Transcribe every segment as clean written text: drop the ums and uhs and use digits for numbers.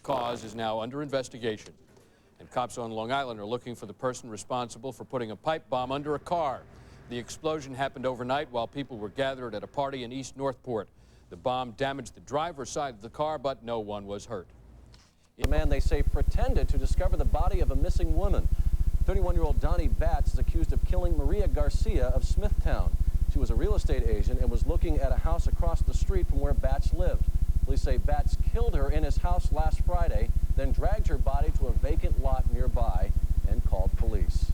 cause is now under investigation. And cops on Long Island are looking for the person responsible for putting a pipe bomb under a car. The explosion happened overnight while people were gathered at a party in East Northport. The bomb damaged the driver's side of the car, but no one was hurt. A man, they say, pretended to discover the body of a missing woman. 31-year-old Donnie Batts is accused of killing Maria Garcia of Smithtown. She was a real estate agent and was looking at a house across the street from where Batts lived. Police say Batts killed her in his house last Friday, then dragged her body to a vacant lot nearby and called police.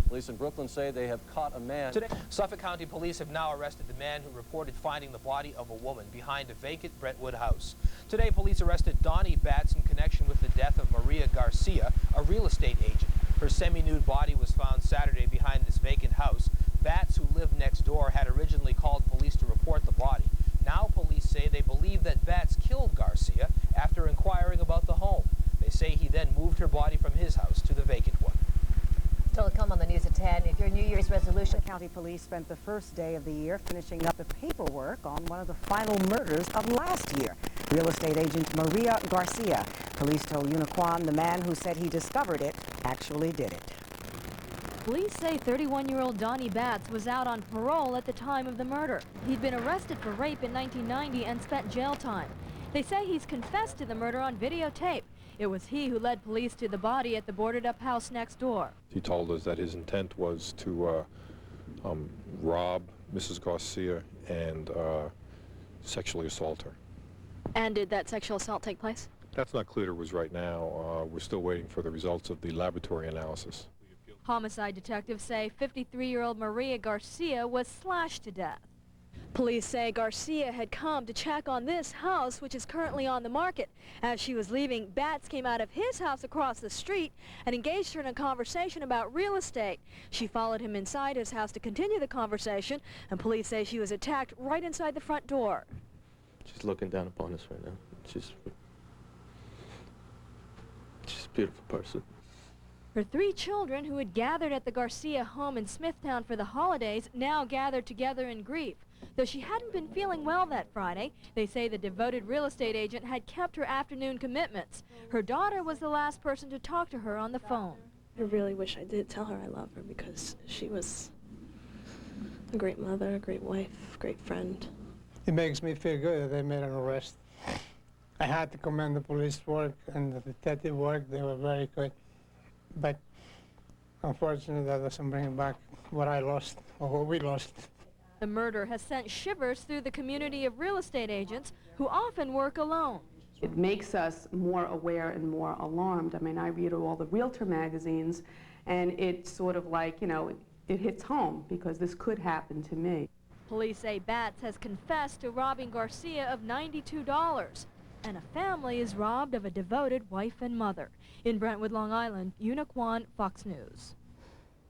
Police in Brooklyn say they have caught a man. Today, Suffolk County Police have now arrested the man who reported finding the body of a woman behind a vacant Brentwood house. Today, police arrested Donnie Batts in connection with the death of Maria Garcia, a real estate agent. Her semi-nude body was found Saturday behind this vacant house. Batts, who lived next door, had originally called police to report the body. Now police say they believe that Batts killed Garcia after inquiring about the home. They say he then moved her body from his house to the vacant one. Still to come on the news at 10. If your New Year's resolution, County Police spent the first day of the year finishing up the paperwork on one of the final murders of last year. Real estate agent Maria Garcia. Police told Uniquan the man who said he discovered it actually did it. Police say 31-year-old Donnie Batts was out on parole at the time of the murder. He'd been arrested for rape in 1990 and spent jail time. They say he's confessed to the murder on videotape. It was he who led police to the body at the boarded-up house next door. He told us that his intent was to rob Mrs. Garcia and sexually assault her. And did that sexual assault take place? That's not clear to us right now. We're still waiting for the results of the laboratory analysis. Homicide detectives say 53-year-old Maria Garcia was slashed to death. Police say Garcia had come to check on this house, which is currently on the market. As she was leaving, Batts came out of his house across the street and engaged her in a conversation about real estate. She followed him inside his house to continue the conversation, and police say she was attacked right inside the front door. She's looking down upon us right now. She's a beautiful person. Her 3 children, who had gathered at the Garcia home in Smithtown for the holidays, now gathered together in grief. Though she hadn't been feeling well that Friday, they say the devoted real estate agent had kept her afternoon commitments. Her daughter was the last person to talk to her on the phone. I really wish I did tell her I love her, because she was a great mother, a great wife, a great friend. It makes me feel good that they made an arrest. I had to commend the police work and the detective work. They were very good. But unfortunately, that doesn't bring back what I lost, or what we lost. The murder has sent shivers through the community of real estate agents who often work alone. It makes us more aware and more alarmed. I mean, I read all the realtor magazines, and it's sort of like, you know, it hits home, because this could happen to me. Police say Batts has confessed to robbing Garcia of $92. And a family is robbed of a devoted wife and mother. In Brentwood, Long Island, Uniquan, Fox News.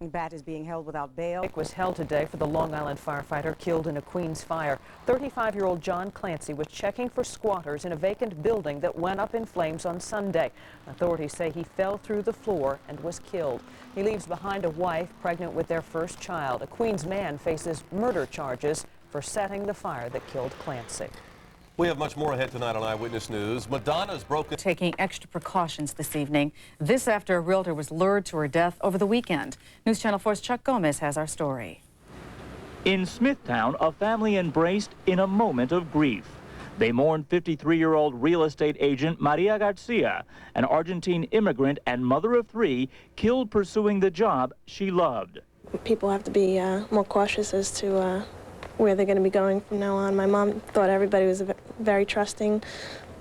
Batts is being held without bail. It was held today for the Long Island firefighter killed in a Queens fire. 35-year-old John Clancy was checking for squatters in a vacant building that went up in flames on Sunday. Authorities say he fell through the floor and was killed. He leaves behind a wife pregnant with their first child. A Queens man faces murder charges for setting the fire that killed Clancy. We have much more ahead tonight on Eyewitness News. Madonna's broken. Taking extra precautions this evening. This after a realtor was lured to her death over the weekend. News Channel 4's Chuck Gomez has our story. In Smithtown, a family embraced in a moment of grief. They mourned 53-year-old real estate agent Maria Garcia, an Argentine immigrant and mother of 3, killed pursuing the job she loved. People have to be more cautious as to where they're going to be going from now on. My mom thought everybody was very trusting.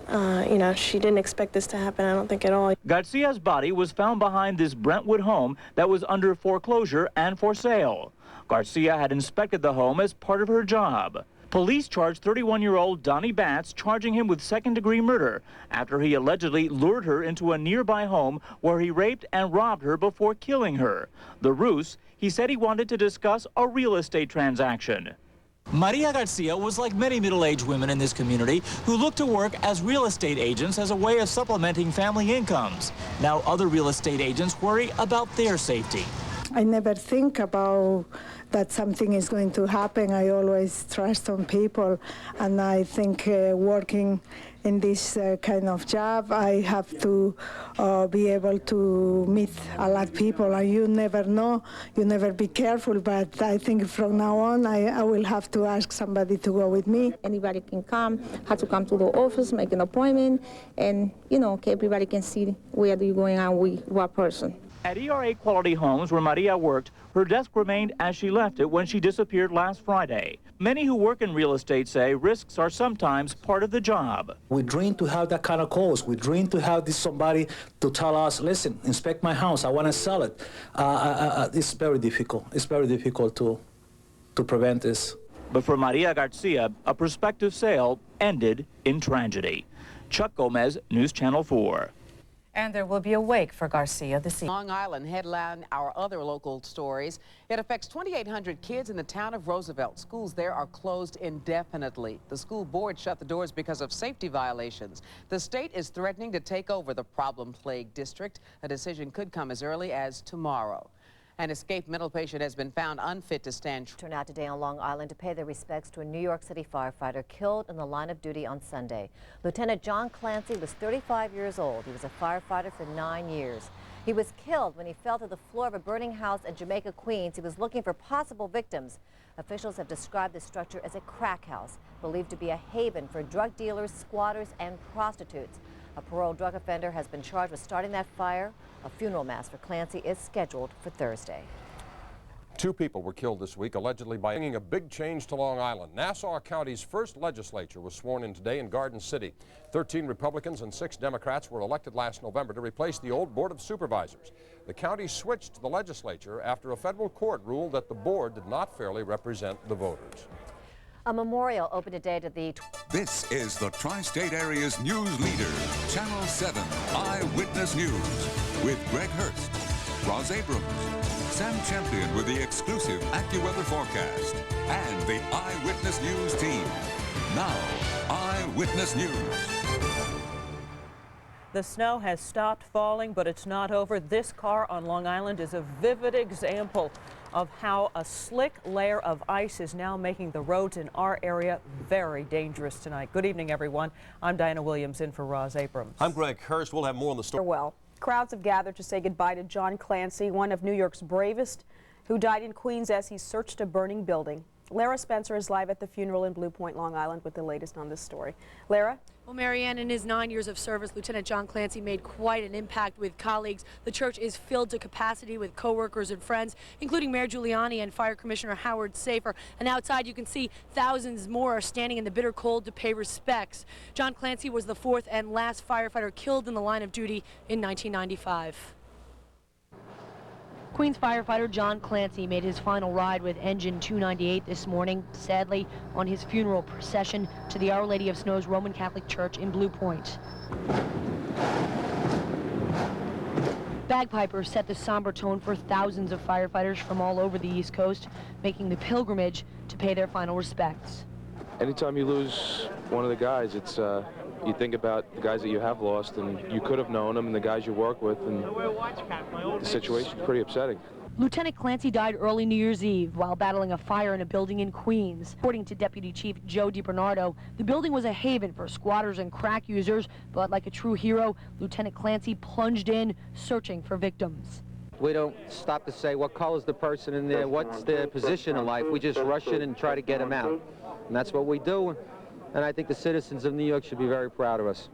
You know, she didn't expect this to happen, I don't think at all. Garcia's body was found behind this Brentwood home that was under foreclosure and for sale. Garcia had inspected the home as part of her job. Police charged 31-year-old Donnie Batts, charging him with second-degree murder after he allegedly lured her into a nearby home where he raped and robbed her before killing her. The ruse, he said he wanted to discuss a real estate transaction. Maria Garcia was like many middle-aged women in this community who look to work as real estate agents as a way of supplementing family incomes. Now other real estate agents worry about their safety. I never think about that something is going to happen. I always trust on people, and I think working in this kind of job, I have to be able to meet a lot of people, and you never know, you never be careful, but I think from now on, I will have to ask somebody to go with me. Anybody can come, have to come to the office, make an appointment, and, you know, everybody can see where you're going on with what person. At ERA Quality Homes, where Maria worked, her desk remained as she left it when she disappeared last Friday. Many who work in real estate say risks are sometimes part of the job. We dream to have that kind of calls. We dream to have somebody to tell us, listen, inspect my house, I want to sell it. It's very difficult. It's very difficult to prevent this. But for Maria Garcia, a prospective sale ended in tragedy. Chuck Gomez, News Channel 4. And there will be a wake for Garcia this evening. Long Island headline our other local stories. It affects 2,800 kids in the town of Roosevelt. Schools there are closed indefinitely. The school board shut the doors because of safety violations. The state is threatening to take over the problem-plagued district. A decision could come as early as tomorrow. An escaped mental patient has been found unfit to stand. Turn out today on Long Island to pay their respects to a New York City firefighter killed in the line of duty on Sunday. Lieutenant John Clancy was 35 years old. He was a firefighter for 9 years. He was killed when he fell to the floor of a burning house in Jamaica, Queens. He was looking for possible victims. Officials have described the structure as a crack house, believed to be a haven for drug dealers, squatters, and prostitutes. A paroled drug offender has been charged with starting that fire. A funeral mass for Clancy is scheduled for Thursday. 2 people were killed this week, allegedly by bringing a big change to Long Island. Nassau County's first legislature was sworn in today in Garden City. 13 Republicans and 6 Democrats were elected last November to replace the old Board of Supervisors. The county switched to the legislature after a federal court ruled that the board did not fairly represent the voters. A memorial opened today to the... This is the Tri-State Area's news leader, Channel 7 Eyewitness News, with Greg Hurst, Roz Abrams, Sam Champion with the exclusive AccuWeather forecast, and the Eyewitness News team. Now, Eyewitness News. The snow has stopped falling, but it's not over. This car on Long Island is a vivid example of how a slick layer of ice is now making the roads in our area very dangerous tonight. Good evening, everyone. I'm Diana Williams in for Roz Abrams. I'm Greg Hurst. We'll have more on the story. Well, crowds have gathered to say goodbye to John Clancy, one of New York's bravest, who died in Queens as he searched a burning building. Lara Spencer is live at the funeral in Blue Point, Long Island, with the latest on this story. Lara? Well, Marianne, in his 9 years of service, Lieutenant John Clancy made quite an impact with colleagues. The church is filled to capacity with co-workers and friends, including Mayor Giuliani and Fire Commissioner Howard Safer. And outside, you can see thousands more are standing in the bitter cold to pay respects. John Clancy was the 4th and last firefighter killed in the line of duty in 1995. Queens firefighter John Clancy made his final ride with engine 298 this morning, sadly on his funeral procession to the Our Lady of Snow's Roman Catholic Church in Blue Point. Bagpipers set the somber tone for thousands of firefighters from all over the East Coast, making the pilgrimage to pay their final respects. Anytime you lose one of the guys, it's you think about the guys that you have lost, and you could have known them, and the guys you work with, and the situation's pretty upsetting. Lieutenant Clancy died early New Year's Eve while battling a fire in a building in Queens. According to Deputy Chief Joe DiBernardo, the building was a haven for squatters and crack users, but like a true hero, Lieutenant Clancy plunged in, searching for victims. We don't stop to say what color's the person in there, what's their position in life. We just rush in and try to get them out. And that's what we do. And I think the citizens of New York should be very proud of us.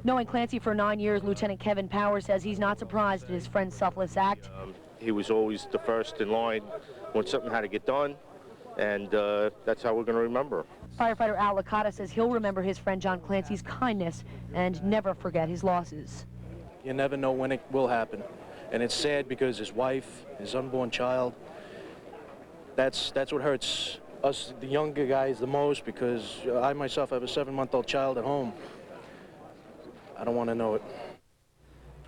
Knowing Clancy for 9 years, Lieutenant Kevin Power says he's not surprised at his friend's selfless act. He was always the first in line when something had to get done, and that's how we're going to remember him. Firefighter Al Licata says he'll remember his friend John Clancy's kindness and never forget his losses. You never know when it will happen. And it's sad because his wife, his unborn child, that's what hurts us, the younger guys, the most, because I myself have a 7-month-old child at home. I don't want to know it.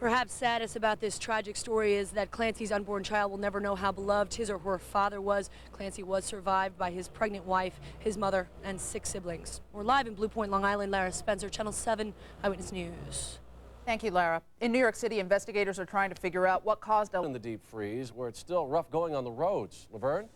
Perhaps saddest about this tragic story is that Clancy's unborn child will never know how beloved his or her father was. Clancy was survived by his pregnant wife, his mother, and 6 siblings. We're live in Blue Point, Long Island. Lara Spencer, Channel 7 Eyewitness News. Thank you, Lara. In New York City, investigators are trying to figure out what caused in the deep freeze, where it's still rough going on the roads. Laverne?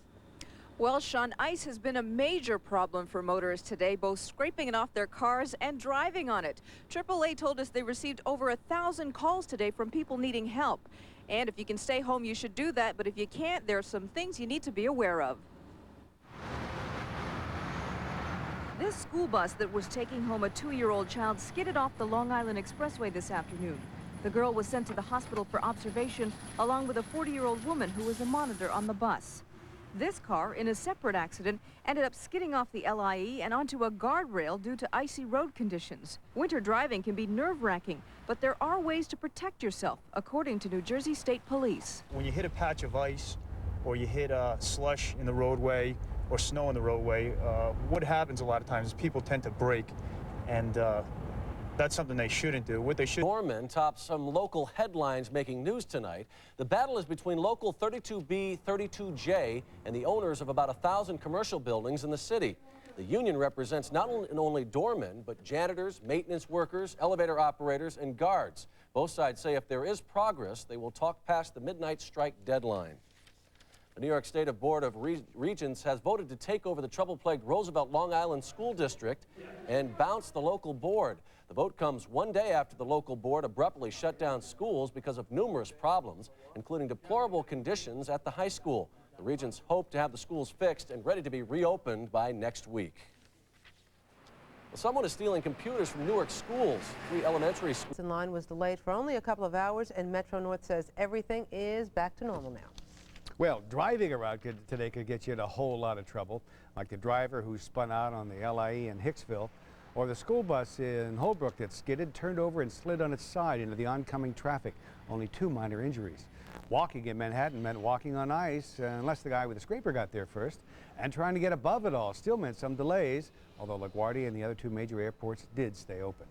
Well, Sean, ice has been a major problem for motorists today, both scraping it off their cars and driving on it. AAA told us they received over 1,000 calls today from people needing help. And if you can stay home, you should do that. But if you can't, there are some things you need to be aware of. This school bus that was taking home a 2-year-old child skidded off the Long Island Expressway this afternoon. The girl was sent to the hospital for observation, along with a 40-year-old woman who was a monitor on the bus. This car, in a separate accident, ended up skidding off the LIE and onto a guardrail due to icy road conditions. Winter driving can be nerve-wracking, but there are ways to protect yourself, according to New Jersey State Police. When you hit a patch of ice or you hit slush in the roadway or snow in the roadway, what happens a lot of times is people tend to brake, and that's something they shouldn't do. What they should. Norman tops some local headlines making news tonight. The battle is between local 32B, 32J, and the owners of about 1,000 commercial buildings in the city. The union represents not only doormen, but janitors, maintenance workers, elevator operators, and guards. Both sides say if there is progress, they will talk past the midnight strike deadline. The New York State Board of Regents has voted to take over the trouble-plagued Roosevelt Long Island School District and bounce the local board. The vote comes one day after the local board abruptly shut down schools because of numerous problems, including deplorable conditions at the high school. The Regents hope to have the schools fixed and ready to be reopened by next week. Well, someone is stealing computers from Newark schools. 3 elementary schools. In line was delayed for only a couple of hours, and Metro North says everything is back to normal now. Well, driving around today could get you in a whole lot of trouble, like the driver who spun out on the LIE in Hicksville, or the school bus in Holbrook that skidded, turned over, and slid on its side into the oncoming traffic. Only 2 minor injuries. Walking in Manhattan meant walking on ice, unless the guy with the scraper got there first, and trying to get above it all still meant some delays, although LaGuardia and the other 2 major airports did stay open.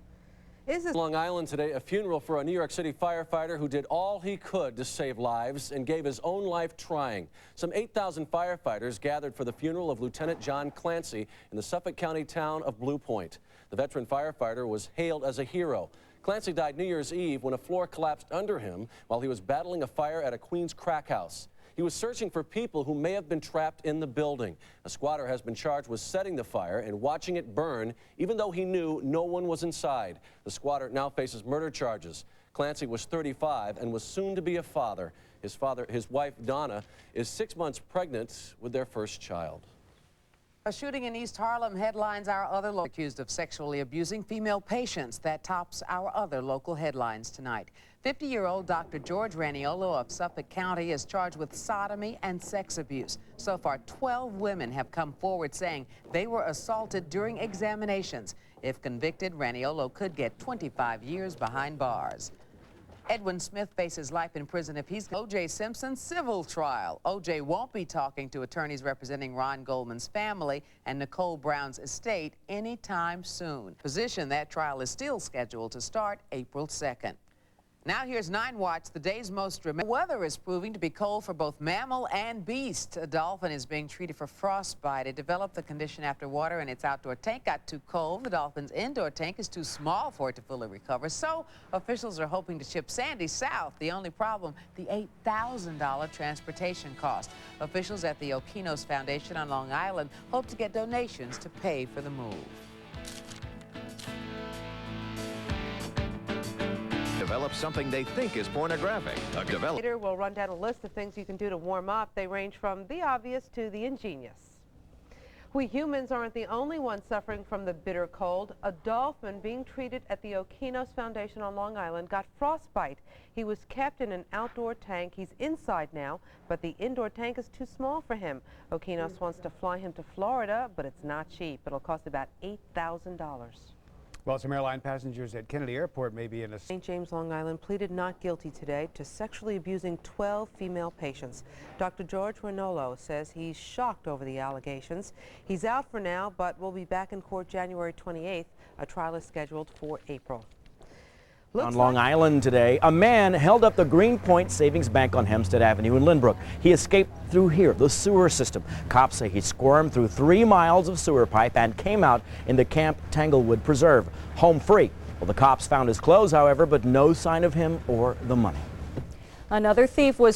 Long Island today, a funeral for a New York City firefighter who did all he could to save lives and gave his own life trying. Some 8,000 firefighters gathered for the funeral of Lieutenant John Clancy in the Suffolk County town of Blue Point. The veteran firefighter was hailed as a hero. Clancy died New Year's Eve when a floor collapsed under him while he was battling a fire at a Queens crack house. He was searching for people who may have been trapped in the building. A squatter has been charged with setting the fire and watching it burn, even though he knew no one was inside. The squatter now faces murder charges. Clancy was 35 and was soon to be a father. His wife, Donna, is 6 months pregnant with their first child. A shooting in East Harlem headlines our other local accused of sexually abusing female patients. That tops our other local headlines tonight. 50-year-old Dr. George Raniolo of Suffolk County is charged with sodomy and sex abuse. So far, 12 women have come forward saying they were assaulted during examinations. If convicted, Raniolo could get 25 years behind bars. Edwin Smith faces life in prison if he's O.J. Simpson's civil trial. O.J. won't be talking to attorneys representing Ron Goldman's family and Nicole Brown's estate anytime soon. Position that trial is still scheduled to start April 2nd. Now here's 9 Watch, the day's most dramatic. Weather is proving to be cold for both mammal and beast. A dolphin is being treated for frostbite. It developed the condition after water in its outdoor tank got too cold. The dolphin's indoor tank is too small for it to fully recover. So officials are hoping to ship Sandy south. The only problem, the $8,000 transportation cost. Officials at the Okinos Foundation on Long Island hope to get donations to pay for the move. Develop something they think is pornographic. Later, we'll run down a list of things you can do to warm up. They range from the obvious to the ingenious. We humans aren't the only ones suffering from the bitter cold. A dolphin being treated at the Okinos Foundation on Long Island got frostbite. He was kept in an outdoor tank. He's inside now, but the indoor tank is too small for him. Okinos wants to fly him to Florida, but it's not cheap. It'll cost about $8,000. Well, some airline passengers at Kennedy Airport may be in a... St. James, Long Island pleaded not guilty today to sexually abusing 12 female patients. Dr. George Raniolo says he's shocked over the allegations. He's out for now, but will be back in court January 28th. A trial is scheduled for April. On Long Island today, a man held up the Greenpoint Savings Bank on Hempstead Avenue in Lynbrook. He escaped through here, the sewer system. Cops say he squirmed through 3 miles of sewer pipe and came out into Camp Tanglewood Preserve, home free. Well, the cops found his clothes, however, but no sign of him or the money. Another thief was...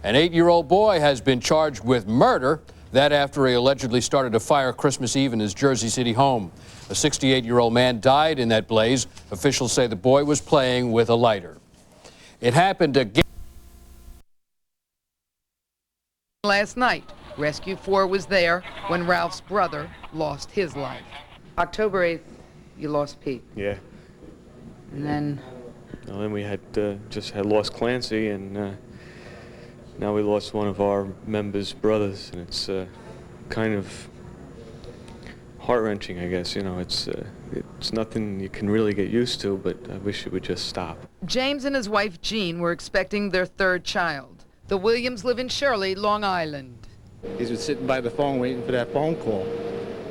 An 8-year-old boy has been charged with murder. That after he allegedly started a fire Christmas Eve in his Jersey City home. A 68-year-old man died in that blaze. Officials say the boy was playing with a lighter. It happened again last night. Rescue 4 was there when Ralph's brother lost his life. October 8th, you lost Pete. Yeah. And then... Well, then we had just had lost Clancy, and now we lost one of our members' brothers, and it's kind of heart-wrenching, I guess. You know, it's nothing you can really get used to, but I wish it would just stop. James and his wife Jean were expecting their third child. The Williams live in Shirley, Long Island. He was sitting by the phone waiting for that phone call.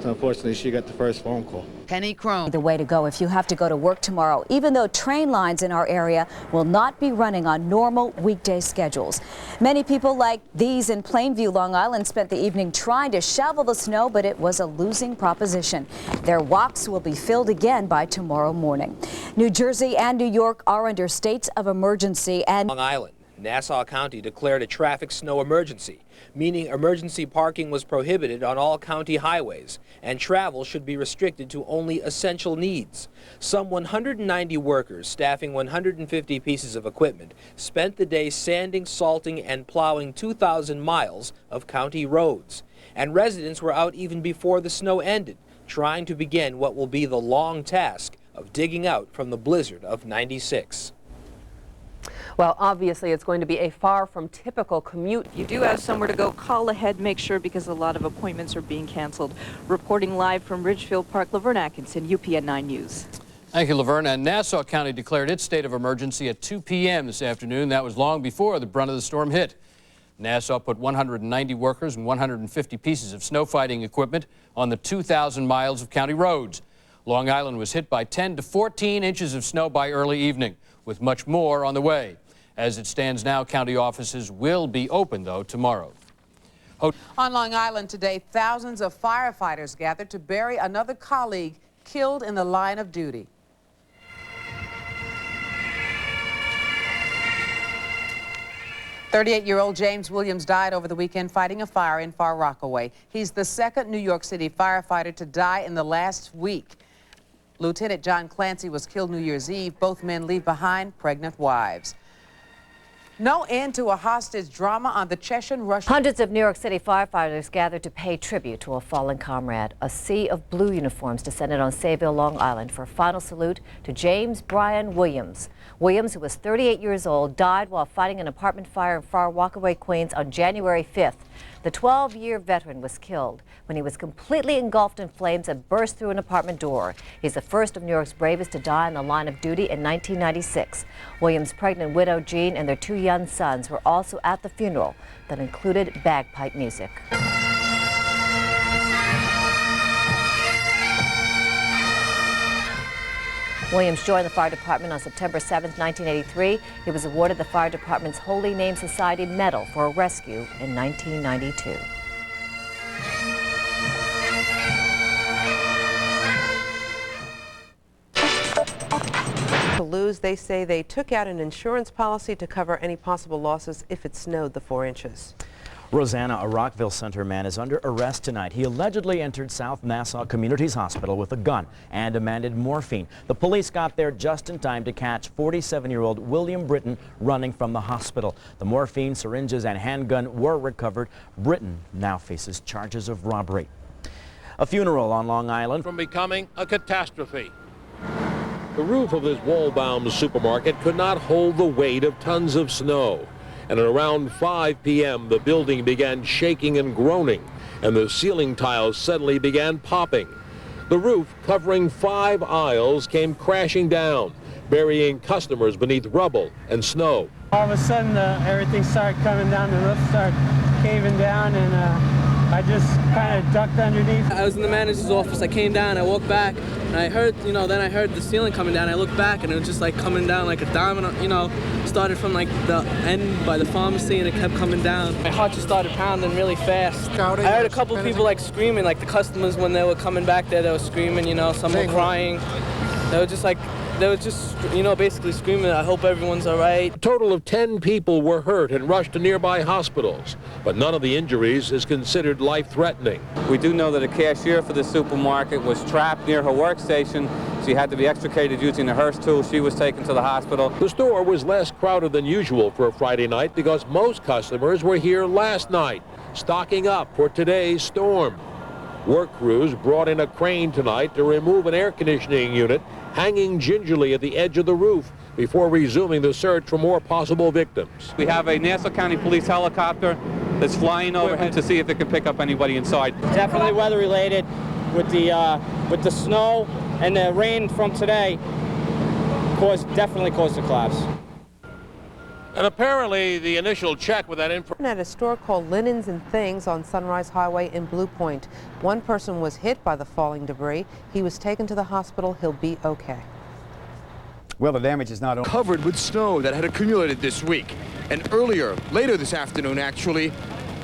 So unfortunately, she got the first phone call. Penny Crone. The way to go if you have to go to work tomorrow, even though train lines in our area will not be running on normal weekday schedules. Many people like these in Plainview, Long Island, spent the evening trying to shovel the snow, but it was a losing proposition. Their walks will be filled again by tomorrow morning. New Jersey and New York are under states of emergency, and Long Island, Nassau County declared a traffic snow emergency, meaning emergency parking was prohibited on all county highways, and travel should be restricted to only essential needs. Some 190 workers staffing 150 pieces of equipment spent the day sanding, salting, and plowing 2,000 miles of county roads. And residents were out even before the snow ended, trying to begin what will be the long task of digging out from the blizzard of '96. Well, obviously, it's going to be a far from typical commute. You do have somewhere to go. Call ahead, make sure, because a lot of appointments are being canceled. Reporting live from Ridgefield Park, Laverne Atkinson, UPN 9 News. Thank you, Laverne. And Nassau County declared its state of emergency at 2 p.m. this afternoon. That was long before the brunt of the storm hit. Nassau put 190 workers and 150 pieces of snow fighting equipment on the 2,000 miles of county roads. Long Island was hit by 10 to 14 inches of snow by early evening, with much more on the way. As it stands now, county offices will be open, though, tomorrow. On Long Island today, thousands of firefighters gathered to bury another colleague killed in the line of duty. "38-year-old James Williams died over the weekend fighting a fire in Far Rockaway. He's the second New York City firefighter to die in the last week. Lieutenant John Clancy was killed New Year's Eve. Both men leave behind pregnant wives. No end to a hostage drama on the Chechen Russian. Hundreds of New York City firefighters gathered to pay tribute to a fallen comrade. A sea of blue uniforms descended on Sayville, Long Island for a final salute to James Brian Williams. Williams, who was 38 years old, died while fighting an apartment fire in Far Rockaway, Queens on January 5th. The 12-year veteran was killed when he was completely engulfed in flames and burst through an apartment door. He's the first of New York's bravest to die in the line of duty in 1996. Williams' pregnant widow, Jean, and their 2 young sons were also at the funeral that included bagpipe music. Williams joined the fire department on September 7, 1983. He was awarded the fire department's Holy Name Society Medal for a rescue in 1992. Toulouse, they say they took out an insurance policy to cover any possible losses if it snowed the 4 inches. Rosanna, a Rockville Center man, is under arrest tonight. He allegedly entered South Nassau Community's Hospital with a gun and demanded morphine. The police got there just in time to catch 47-year-old William Britton running from the hospital. The morphine, syringes, and handgun were recovered. Britton now faces charges of robbery. A funeral on Long Island from becoming a catastrophe. The roof of this wall-bound supermarket could not hold the weight of tons of snow. And at around 5 p.m., the building began shaking and groaning, and the ceiling tiles suddenly began popping. The roof, covering 5 aisles, came crashing down, burying customers beneath rubble and snow. All of a sudden, everything started coming down, the roof started caving down, and I just kind of ducked underneath. I was in the manager's office. I came down, I walked back, and I heard, then I heard the ceiling coming down. I looked back, and it was just like coming down like a domino, started from like the end by the pharmacy, and it kept coming down. My heart just started pounding really fast. I heard a couple people like screaming, like the customers when they were coming back there, they were screaming, some were crying. They were just basically screaming, I hope everyone's all right. A total of 10 people were hurt and rushed to nearby hospitals, but none of the injuries is considered life-threatening. We do know that a cashier for the supermarket was trapped near her workstation. She had to be extricated using a hearse tool. She was taken to the hospital. The store was less crowded than usual for a Friday night because most customers were here last night, stocking up for today's storm. Work crews brought in a crane tonight to remove an air conditioning unit hanging gingerly at the edge of the roof before resuming the search for more possible victims. We have a Nassau County Police helicopter that's flying overhead to see if it can pick up anybody inside. Definitely weather related with the snow and the rain from today definitely caused the collapse. And apparently the initial check with that information At a store called Linens and Things on Sunrise Highway in Blue Point. One person was hit by the falling debris. He was taken to the hospital. He'll be okay. Well, the damage is not covered with snow that had accumulated this week. And later this afternoon actually,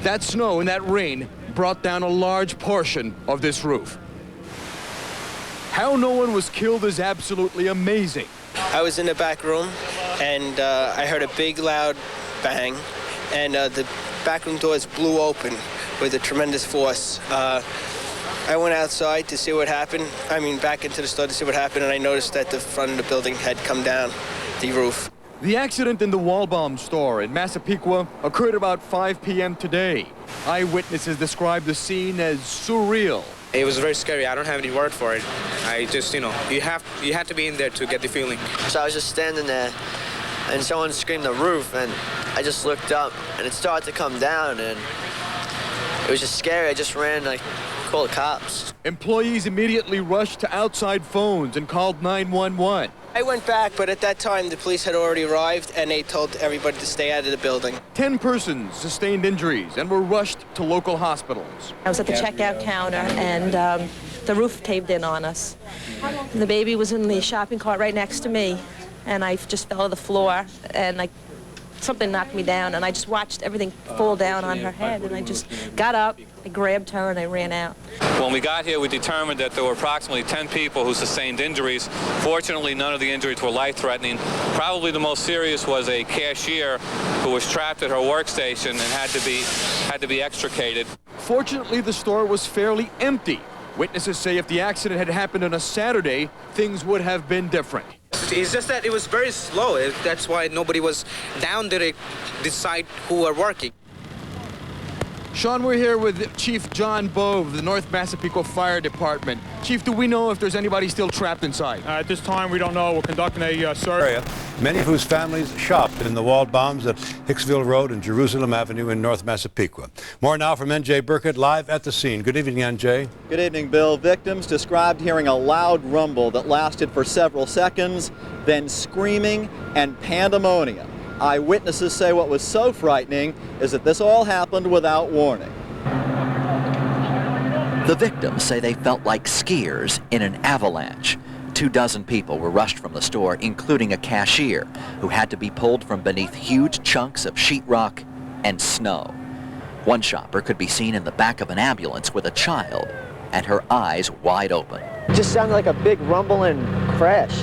that snow and that rain brought down a large portion of this roof. How no one was killed is absolutely amazing. I was in the back room, and I heard a big, loud bang, and the back room doors blew open with a tremendous force. I went outside to see what happened. Back into the store to see what happened, and I noticed that the front of the building had come down, the roof. The accident in the Waldbaum store in Massapequa occurred about 5 p.m. today. Eyewitnesses described the scene as surreal. It was very scary. I don't have any word for it. I just, you have to be in there to get the feeling. So I was just standing there, and someone screamed the roof, and I just looked up, and it started to come down, and it was just scary. I just ran, called the cops. Employees immediately rushed to outside phones and called 911. I went back, but at that time the police had already arrived, and they told everybody to stay out of the building. 10 persons sustained injuries and were rushed to local hospitals. I was at the checkout counter, and the roof caved in on us. And the baby was in the shopping cart right next to me, and I just fell to the floor, and something knocked me down, and I just watched everything fall down on her head, and I just got up, I grabbed her, and I ran out. When we got here, we determined that there were approximately 10 people who sustained injuries. Fortunately, none of the injuries were life-threatening. Probably the most serious was a cashier who was trapped at her workstation and had to be extricated. Fortunately, the store was fairly empty. Witnesses say if the accident had happened on a Saturday, things would have been different. It's just that it was very slow. That's why nobody was down there to decide who were working. Sean, we're here with Chief John Bove, the North Massapequa Fire Department. Chief, do we know if there's anybody still trapped inside? At this time, we don't know. We're conducting a search. Many of whose families shop in the Waldbaums at Hicksville Road and Jerusalem Avenue in North Massapequa. More now from N.J. Burkett live at the scene. Good evening, N.J. Good evening, Bill. Victims described hearing a loud rumble that lasted for several seconds, then screaming and pandemonium. Eyewitnesses say what was so frightening is that this all happened without warning. The victims say they felt like skiers in an avalanche. 24 people were rushed from the store, including a cashier who had to be pulled from beneath huge chunks of sheetrock and snow. One shopper could be seen in the back of an ambulance with a child and her eyes wide open. It just sounded like a big rumble and crash,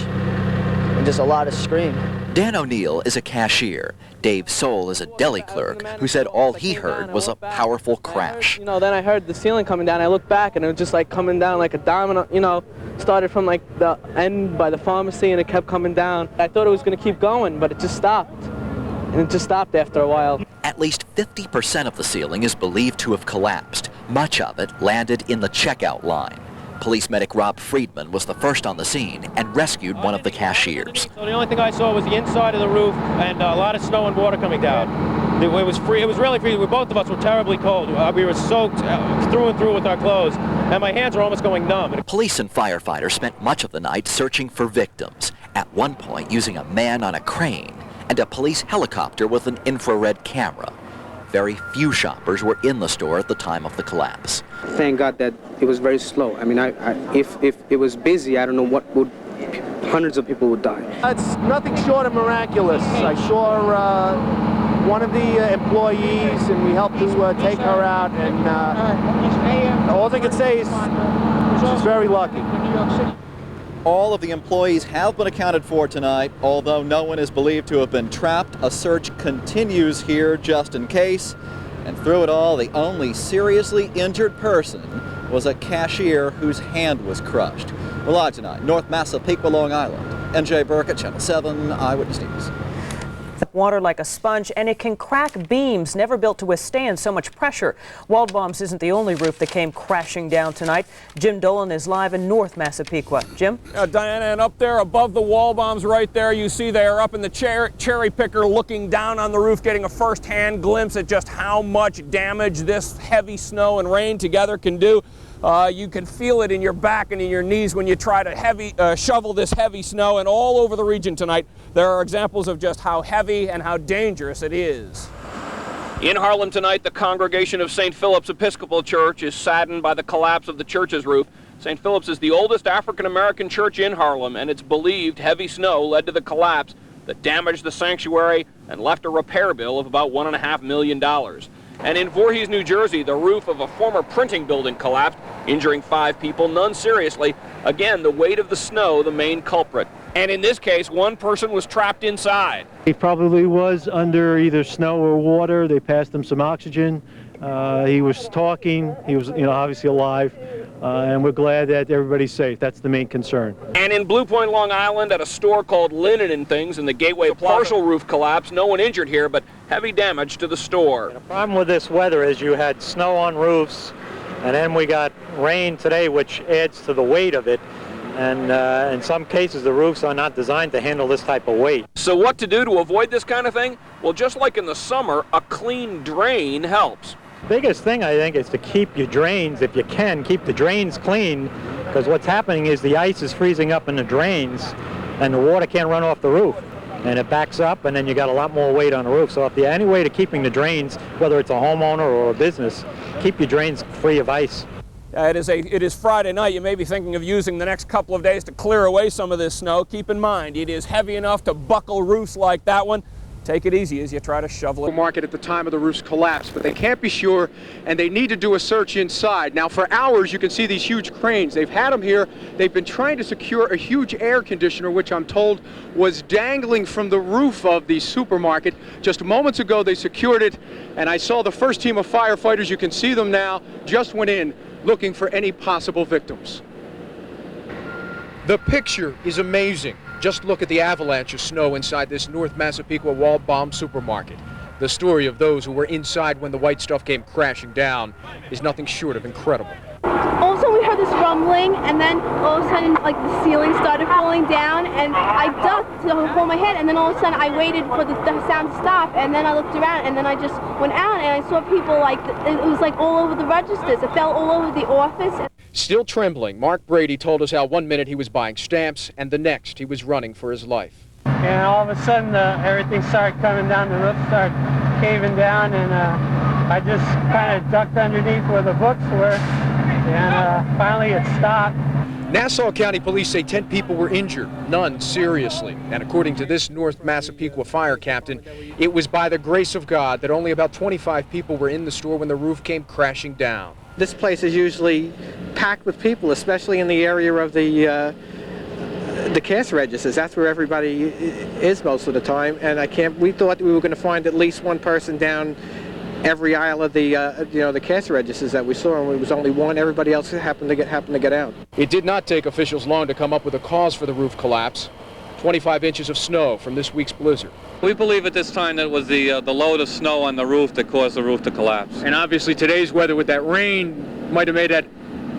and just a lot of scream. Dan O'Neill is a cashier. Dave Soul is a deli clerk who said all he heard was a powerful crash. Then I heard the ceiling coming down. I looked back, and it was just coming down like a domino, started from the end by the pharmacy, and it kept coming down. I thought it was going to keep going, but it just stopped. And it just stopped after a while. At least 50% of the ceiling is believed to have collapsed. Much of it landed in the checkout line. Police medic Rob Friedman was the first on the scene and rescued one of the cashiers. So the only thing I saw was the inside of the roof and a lot of snow and water coming down. It was really freezing. Both of us were terribly cold. We were soaked through and through with our clothes, and my hands were almost going numb. Police and firefighters spent much of the night searching for victims, at one point using a man on a crane and a police helicopter with an infrared camera. very few shoppers were in the store at the time of the collapse. Thank God that it was very slow. I mean, if it was busy, I don't know hundreds of people would die. It's nothing short of miraculous. I saw one of the employees, and we helped to take her out, and all I can say is she's very lucky. All of the employees have been accounted for tonight, although no one is believed to have been trapped. A search continues here just in case. And through it all, the only seriously injured person was a cashier whose hand was crushed. We're live tonight, North Massapequa, Long Island. NJ Burkett, Channel 7 Eyewitness News. Water like a sponge, and it can crack beams never built to withstand so much pressure. Waldbaum's isn't the only roof that came crashing down tonight. Jim Dolan is live in North Massapequa. Jim? Diana, and up there above the Waldbaums right there, you see they are up in the cherry picker looking down on the roof, getting a first-hand glimpse at just how much damage this heavy snow and rain together can do. You can feel it in your back and in your knees when you try to shovel this heavy snow, and all over the region tonight there are examples of just how heavy and how dangerous it is. In Harlem tonight, the congregation of St. Philip's Episcopal Church is saddened by the collapse of the church's roof. St. Philip's is the oldest African-American church in Harlem, and it's believed heavy snow led to the collapse that damaged the sanctuary and left a repair bill of about $1.5 million. And in Voorhees, New Jersey, the roof of a former printing building collapsed, injuring 5 people, none seriously. Again, the weight of the snow, the main culprit. And in this case, one person was trapped inside. He probably was under either snow or water. They passed him some oxygen. He was talking. He was, obviously alive. And we're glad that everybody's safe. That's the main concern. And in Blue Point, Long Island, at a store called Linen and Things in the Gateway Plaza, partial roof collapse. No one injured here, but heavy damage to the store. The problem with this weather is you had snow on roofs, and then we got rain today, which adds to the weight of it. And in some cases, the roofs are not designed to handle this type of weight. So what to do to avoid this kind of thing? Well, just like in the summer, a clean drain helps. Biggest thing, I think, is to keep your drains, if you can, keep the drains clean, because what's happening is the ice is freezing up in the drains, and the water can't run off the roof, and it backs up, and then you got a lot more weight on the roof. So if there's any way to keeping the drains, whether it's a homeowner or a business, keep your drains free of ice. It is Friday night. You may be thinking of using the next couple of days to clear away some of this snow. Keep in mind, it is heavy enough to buckle roofs like that one. Take it easy as you try to shovel it. Market at the time of the roof's collapse, but they can't be sure, and they need to do a search inside. Now, for hours, you can see these huge cranes. They've had them here. They've been trying to secure a huge air conditioner, which I'm told was dangling from the roof of the supermarket. Just moments ago, they secured it, and I saw the first team of firefighters. You can see them now, just went in looking for any possible victims. The picture is amazing. Just look at the avalanche of snow inside this North Massapequa Waldbaum supermarket. The story of those who were inside when the white stuff came crashing down is nothing short of incredible. All of a sudden we heard this rumbling, and then all of a sudden like the ceiling started falling down, and I ducked to hold my head, and then all of a sudden I waited for the sound to stop, and then I looked around, and then I just went out, and I saw people it was like all over the registers. It fell all over the office. Still trembling, Mark Brady told us how one minute he was buying stamps and the next he was running for his life. And all of a sudden everything started coming down, the roof started caving down, and I just kind of ducked underneath where the books were, and finally it stopped. Nassau County Police say 10 people were injured, none seriously. And according to this North Massapequa fire captain, it was by the grace of God that only about 25 people were in the store when the roof came crashing down. This place is usually packed with people, especially in the area of the cash registers. That's where everybody is most of the time. And we thought we were going to find at least one person down every aisle of the the cash registers that we saw, and it was only one. Everybody else happened to get out. It did not take officials long to come up with a cause for the roof collapse. 25 inches of snow from this week's blizzard. We believe at this time that it was the load of snow on the roof that caused the roof to collapse. And obviously today's weather with that rain might have made that.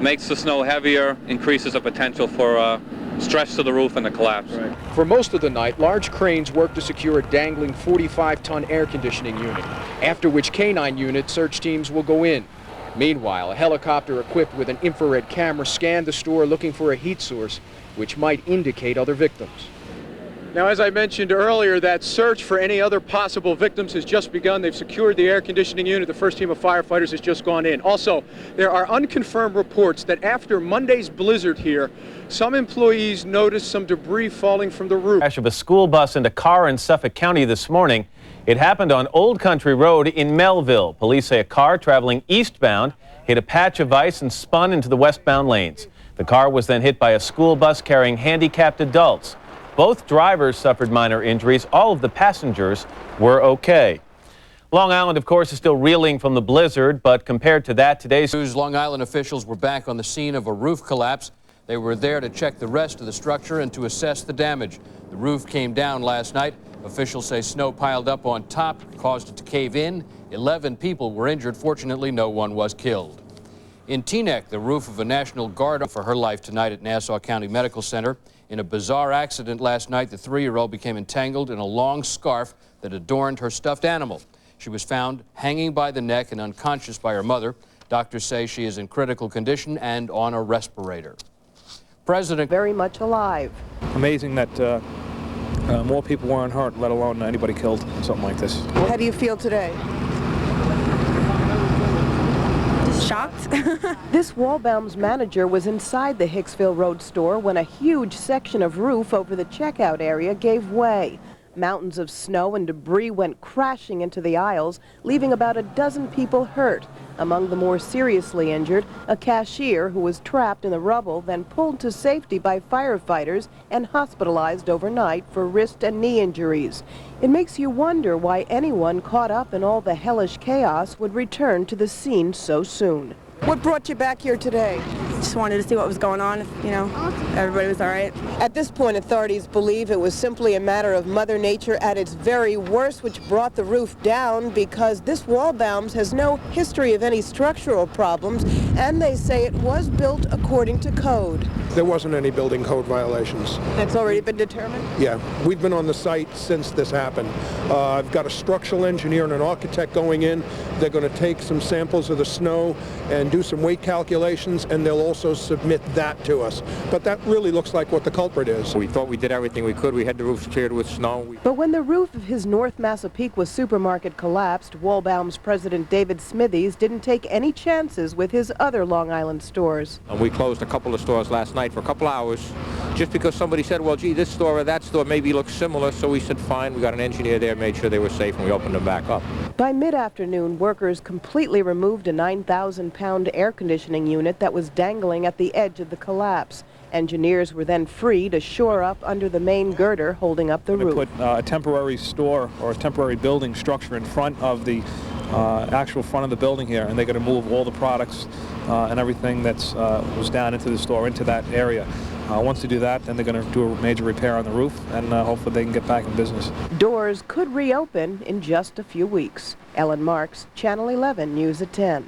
Makes the snow heavier, increases the potential for stress to the roof and the collapse. Right. For most of the night, large cranes worked to secure a dangling 45-ton air conditioning unit, after which K-9 unit search teams will go in. Meanwhile, a helicopter equipped with an infrared camera scanned the store looking for a heat source which might indicate other victims. Now, as I mentioned earlier, that search for any other possible victims has just begun. They've secured the air conditioning unit. The first team of firefighters has just gone in. Also, there are unconfirmed reports that after Monday's blizzard here, some employees noticed some debris falling from the roof. Crash of a school bus and a car in Suffolk County this morning. It happened on Old Country Road in Melville. Police say a car traveling eastbound hit a patch of ice and spun into the westbound lanes. The car was then hit by a school bus carrying handicapped adults. Both drivers suffered minor injuries. All of the passengers were okay. Long Island, of course, is still reeling from the blizzard, but compared to that, today's news, Long Island officials were back on the scene of a roof collapse. They were there to check the rest of the structure and to assess the damage. The roof came down last night. Officials say snow piled up on top caused it to cave in. 11 people were injured. Fortunately, no one was killed. In Teaneck, the roof of a National Guard for her life tonight at Nassau County Medical Center. In a bizarre accident last night, the 3-year-old became entangled in a long scarf that adorned her stuffed animal. She was found hanging by the neck and unconscious by her mother. Doctors say she is in critical condition and on a respirator. President very much alive. Amazing that more people weren't hurt, let alone anybody killed, something like this. How do you feel today? Shocked. This Waldbaum's manager was inside the Hicksville Road store when a huge section of roof over the checkout area gave way. Mountains of snow and debris went crashing into the aisles, leaving about a dozen people hurt. Among the more seriously injured, a cashier who was trapped in the rubble, then pulled to safety by firefighters and hospitalized overnight for wrist and knee injuries. It makes you wonder why anyone caught up in all the hellish chaos would return to the scene so soon. What brought you back here today? Just wanted to see what was going on, if, you know, everybody was all right. At this point, authorities believe it was simply a matter of Mother Nature at its very worst, which brought the roof down, because this Waldbaum's has no history of any structural problems, and they say it was built according to code. There wasn't any building code violations. That's already been determined? Yeah, we've been on the site since this happened. I've got a structural engineer and an architect going in. They're going to take some samples of the snow and do some weight calculations, and they'll also submit that to us. But that really looks like what the culprit is. We thought we did everything we could. We had the roof cleared with snow. But when the roof of his North Massapequa supermarket collapsed, Waldbaum's president David Smithies didn't take any chances with his other Long Island stores. And we closed a couple of stores last night for a couple hours just because somebody said, well, gee, this store or that store maybe looks similar. So we said, fine. We got an engineer there, made sure they were safe, and we opened them back up. By mid-afternoon, workers completely removed a 9,000-pound air conditioning unit that was dangling at the edge of the collapse. Engineers were then free to shore up under the main girder holding up the roof. Put a temporary store or a temporary building structure in front of the actual front of the building here, and they're going to move all the products and everything that's was down into the store, into that area. Once they do that, then they're going to do a major repair on the roof, and hopefully they can get back in business. Doors could reopen in just a few weeks. Ellen Marks, Channel 11 News at 10.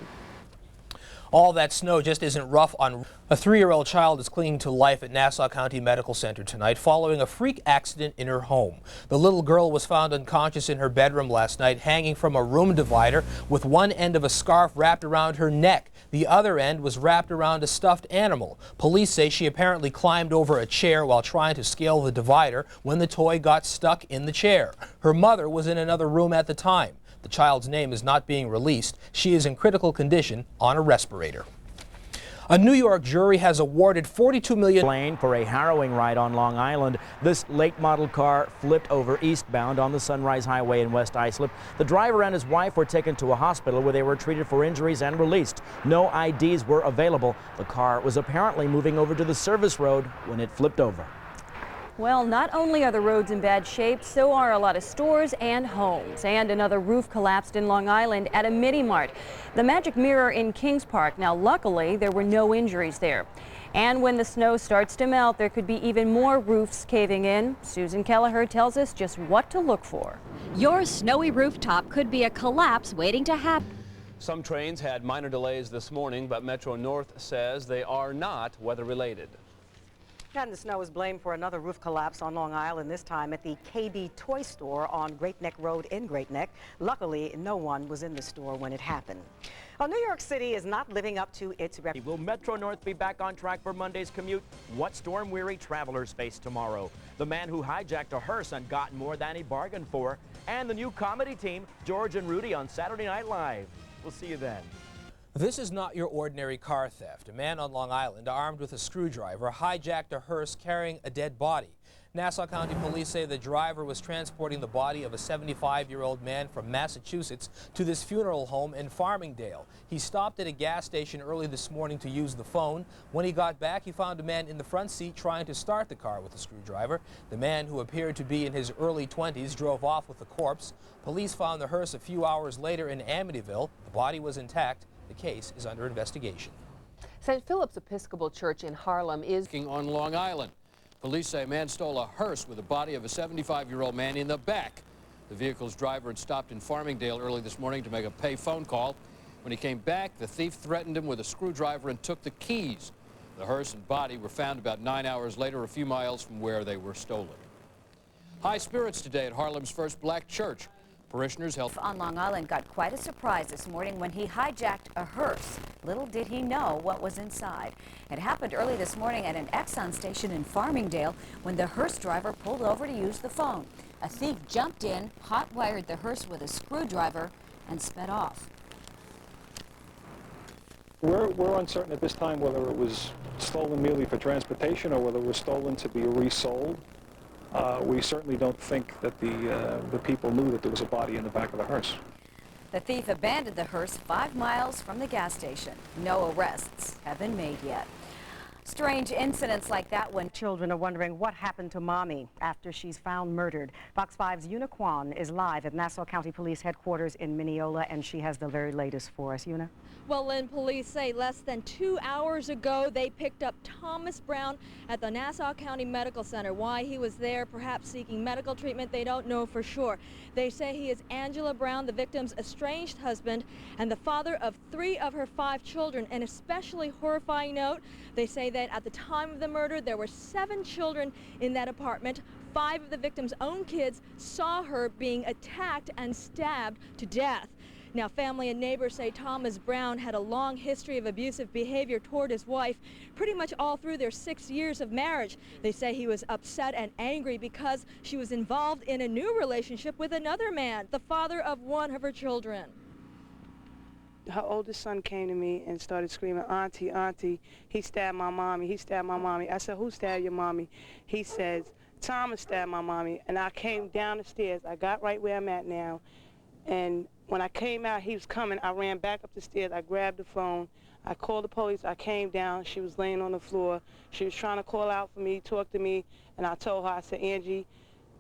All that snow just isn't rough on. A 3-year-old child is clinging to life at Nassau County Medical Center tonight following a freak accident in her home. The little girl was found unconscious in her bedroom last night, hanging from a room divider with one end of a scarf wrapped around her neck. The other end was wrapped around a stuffed animal. Police say she apparently climbed over a chair while trying to scale the divider when the toy got stuck in the chair. Her mother was in another room at the time. The child's name is not being released. She is in critical condition on a respirator. A New York jury has awarded $42 million for a harrowing ride on Long Island. This late model car flipped over eastbound on the Sunrise Highway in West Islip. The driver and his wife were taken to a hospital where they were treated for injuries and released. No IDs were available. The car was apparently moving over to the service road when it flipped over. Well, not only are the roads in bad shape, so are a lot of stores and homes. And another roof collapsed in Long Island at a Mini Mart. The Magic Mirror in Kings Park. Now, luckily, there were no injuries there. And when the snow starts to melt, there could be even more roofs caving in. Susan Kelleher tells us just what to look for. Your snowy rooftop could be a collapse waiting to happen. Some trains had minor delays this morning, but Metro North says they are not weather-related. And the snow is blamed for another roof collapse on Long Island, this time at the KB Toy Store on Great Neck Road in Great Neck. Luckily, no one was in the store when it happened. Well, New York City is not living up to its reputation. Will Metro North be back on track for Monday's commute? What storm-weary travelers face tomorrow? The man who hijacked a hearse and got more than he bargained for. And the new comedy team, George and Rudy, on Saturday Night Live. We'll see you then. This is not your ordinary car theft. A man on Long Island, armed with a screwdriver, hijacked a hearse carrying a dead body. Nassau County Police say the driver was transporting the body of a 75-year-old man from Massachusetts to this funeral home in Farmingdale. He stopped at a gas station early this morning to use the phone. When he got back, he found a man in the front seat trying to start the car with a screwdriver. The man, who appeared to be in his early 20s, drove off with the corpse. Police found the hearse a few hours later in Amityville. The body was intact. The case is under investigation. St. Philip's Episcopal Church in Harlem is on Long Island. Police say a man stole a hearse with the body of a 75-year-old man in the back. The vehicle's driver had stopped in Farmingdale early this morning to make a pay phone call. When he came back, the thief threatened him with a screwdriver and took the keys. The hearse and body were found about 9 hours later, a few miles from where they were stolen. High spirits today at Harlem's First Black Church. Parishioners held on Long Island got quite a surprise this morning when he hijacked a hearse. Little did he know what was inside. It happened early this morning at an Exxon station in Farmingdale when the hearse driver pulled over to use the phone. A thief jumped in, hot-wired the hearse with a screwdriver, and sped off. We're uncertain at this time whether it was stolen merely for transportation or whether it was stolen to be resold. We certainly don't think that the people knew that there was a body in the back of the hearse. The thief abandoned the hearse 5 miles from the gas station. No arrests have been made yet. Strange incidents like that when children are wondering what happened to mommy after she's found murdered. Fox 5's Una Kwan is live at Nassau County Police Headquarters in Mineola, and she has the very latest for us. Una? Well, Lynn, police say less than 2 hours ago they picked up Thomas Brown at the Nassau County Medical Center. Why he was there, perhaps seeking medical treatment, they don't know for sure. They say he is Angela Brown, the victim's estranged husband, and the father of 3 of her 5 children. An especially horrifying note, they say that at the time of the murder, there were 7 children in that apartment. 5 of the victim's own kids saw her being attacked and stabbed to death. Now, family and neighbors say Thomas Brown had a long history of abusive behavior toward his wife, pretty much all through their 6 years of marriage. They say he was upset and angry because she was involved in a new relationship with another man, the father of 1 of her children. Her oldest son came to me and started screaming, "Auntie, Auntie, he stabbed my mommy, he stabbed my mommy." I said, "Who stabbed your mommy?" He says, "Thomas stabbed my mommy." And I came down the stairs. I got right where I'm at now. And when I came out, he was coming. I ran back up the stairs. I grabbed the phone. I called the police. I came down. She was laying on the floor. She was trying to call out for me, talk to me. And I told her, I said, "Angie,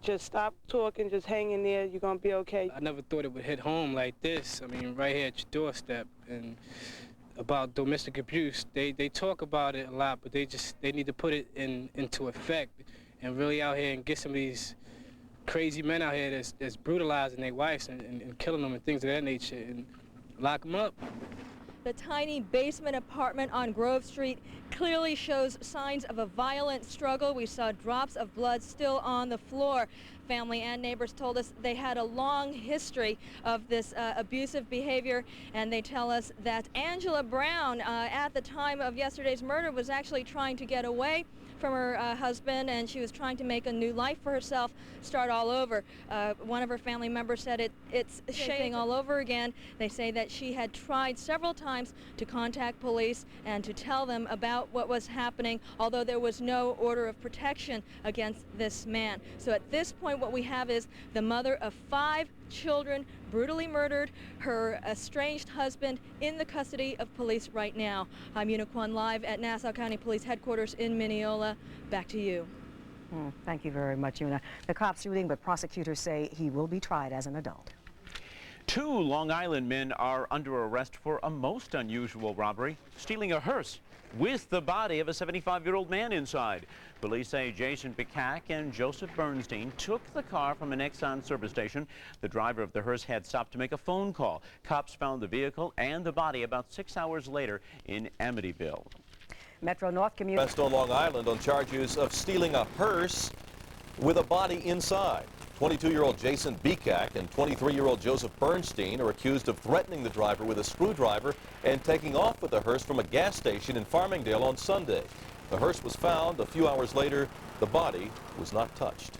just stop talking, just hang in there, you're gonna be okay." I never thought it would hit home like this. I mean, right here at your doorstep. And about domestic abuse, they talk about it a lot, but they need to put it into effect and really out here and get some of these crazy men out here that's brutalizing their wives and killing them and things of that nature, and lock them up. The tiny basement apartment on Grove Street clearly shows signs of a violent struggle. We saw drops of blood still on the floor. Family and neighbors told us they had a long history of this abusive behavior, and they tell us that Angela Brown, at the time of yesterday's murder, was actually trying to get away from her husband, and she was trying to make a new life for herself, start all over. One of her family members said it's shame all over again. They say that she had tried several times to contact police and to tell them about what was happening, although there was no order of protection against this man. So at this point, what we have is the mother of 5 children brutally murdered, her estranged husband in the custody of police right now. I'm Una Kwan live at Nassau County Police Headquarters in Mineola. Back to you. Thank you very much, Una. The cop's shooting, but prosecutors say he will be tried as an adult. 2 Long Island men are under arrest for a most unusual robbery, stealing a hearse with the body of a 75-year-old man inside. Police say Jason Bikak and Joseph Bernstein took the car from an Exxon service station. The driver of the hearse had stopped to make a phone call. Cops found the vehicle and the body about 6 hours later in Amityville. Metro North community. Arrest on Long Island on charges of stealing a hearse with a body inside. 22-year-old Jason Bekak and 23-year-old Joseph Bernstein are accused of threatening the driver with a screwdriver and taking off with the hearse from a gas station in Farmingdale on Sunday. The hearse was found a few hours later. The body was not touched.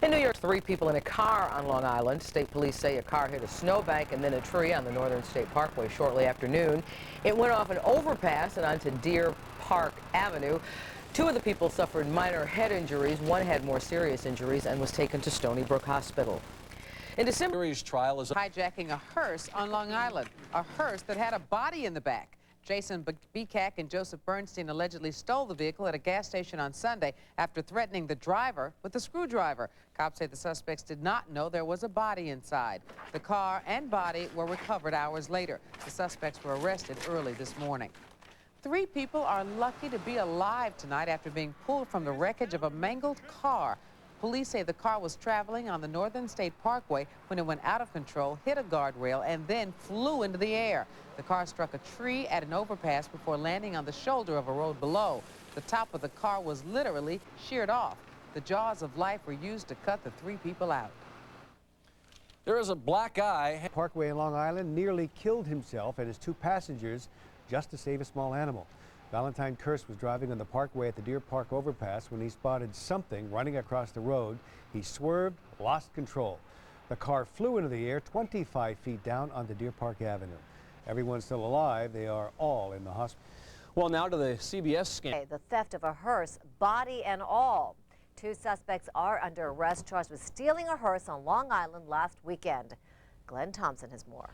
In New York, 3 people in a car on Long Island. State police say a car hit a snowbank and then a tree on the Northern State Parkway shortly after noon. It went off an overpass and onto Deer Park Avenue. 2 of the people suffered minor head injuries. 1 had more serious injuries and was taken to Stony Brook Hospital. In December's trial is hijacking a hearse on Long Island, a hearse that had a body in the back. Jason Bekak and Joseph Bernstein allegedly stole the vehicle at a gas station on Sunday after threatening the driver with a screwdriver. Cops say the suspects did not know there was a body inside. The car and body were recovered hours later. The suspects were arrested early this morning. 3 people are lucky to be alive tonight after being pulled from the wreckage of a mangled car. Police say the car was traveling on the Northern State Parkway when it went out of control, hit a guardrail, and then flew into the air. The car struck a tree at an overpass before landing on the shoulder of a road below. The top of the car was literally sheared off. The jaws of life were used to cut the 3 people out. There is a black guy. Parkway in Long Island nearly killed himself and his 2 passengers just to save a small animal. Valentine Kearse was driving on the Parkway at the Deer Park overpass when he spotted something running across the road. He swerved, lost control. The car flew into the air 25 feet down onto Deer Park Avenue. Everyone's still alive. They are all in the hospital. Well, now to the CBS scandal. The theft of a hearse, body and all. 2 suspects are under arrest charged with stealing a hearse on Long Island last weekend. Glenn Thompson has more.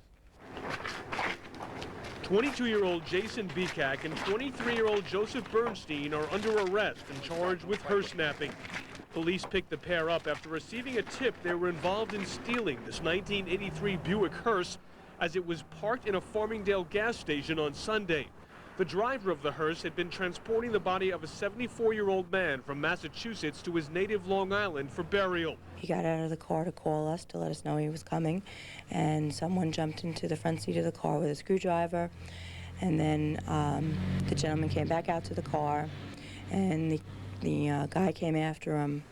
22-year-old Jason Bekak and 23-year-old Joseph Bernstein are under arrest and charged with hearse snapping. Police picked the pair up after receiving a tip they were involved in stealing this 1983 Buick hearse as it was parked in a Farmingdale gas station on Sunday. The driver of the hearse had been transporting the body of a 74-year-old man from Massachusetts to his native Long Island for burial. He got out of the car to call us to let us know he was coming, and someone jumped into the front seat of the car with a screwdriver, and then the gentleman came back out to the car, and the guy came after him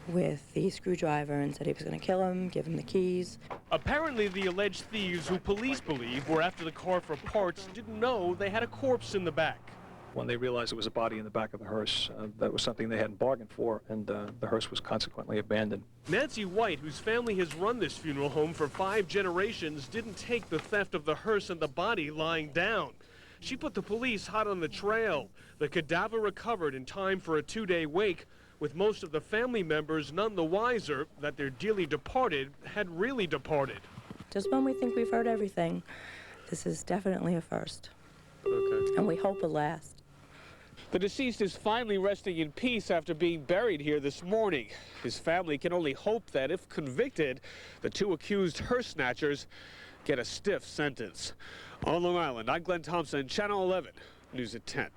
with the screwdriver and said he was going to kill him, give him the keys. Apparently, the alleged thieves, who police believe were after the car for parts, didn't know they had a corpse in the back. When they realized there was a body in the back of the hearse, that was something they hadn't bargained for, and the hearse was consequently abandoned. Nancy White, whose family has run this funeral home for 5 generations, didn't take the theft of the hearse and the body lying down. She put the police hot on the trail. The cadaver recovered in time for a 2-day wake, with most of the family members none the wiser that their dearly departed had really departed. Just when we think we've heard everything, this is definitely a first. Okay. And we hope it lasts. The deceased is finally resting in peace after being buried here this morning. His family can only hope that if convicted, the 2 accused hearse snatchers get a stiff sentence. On Long Island, I'm Glenn Thompson, Channel 11, News at 10.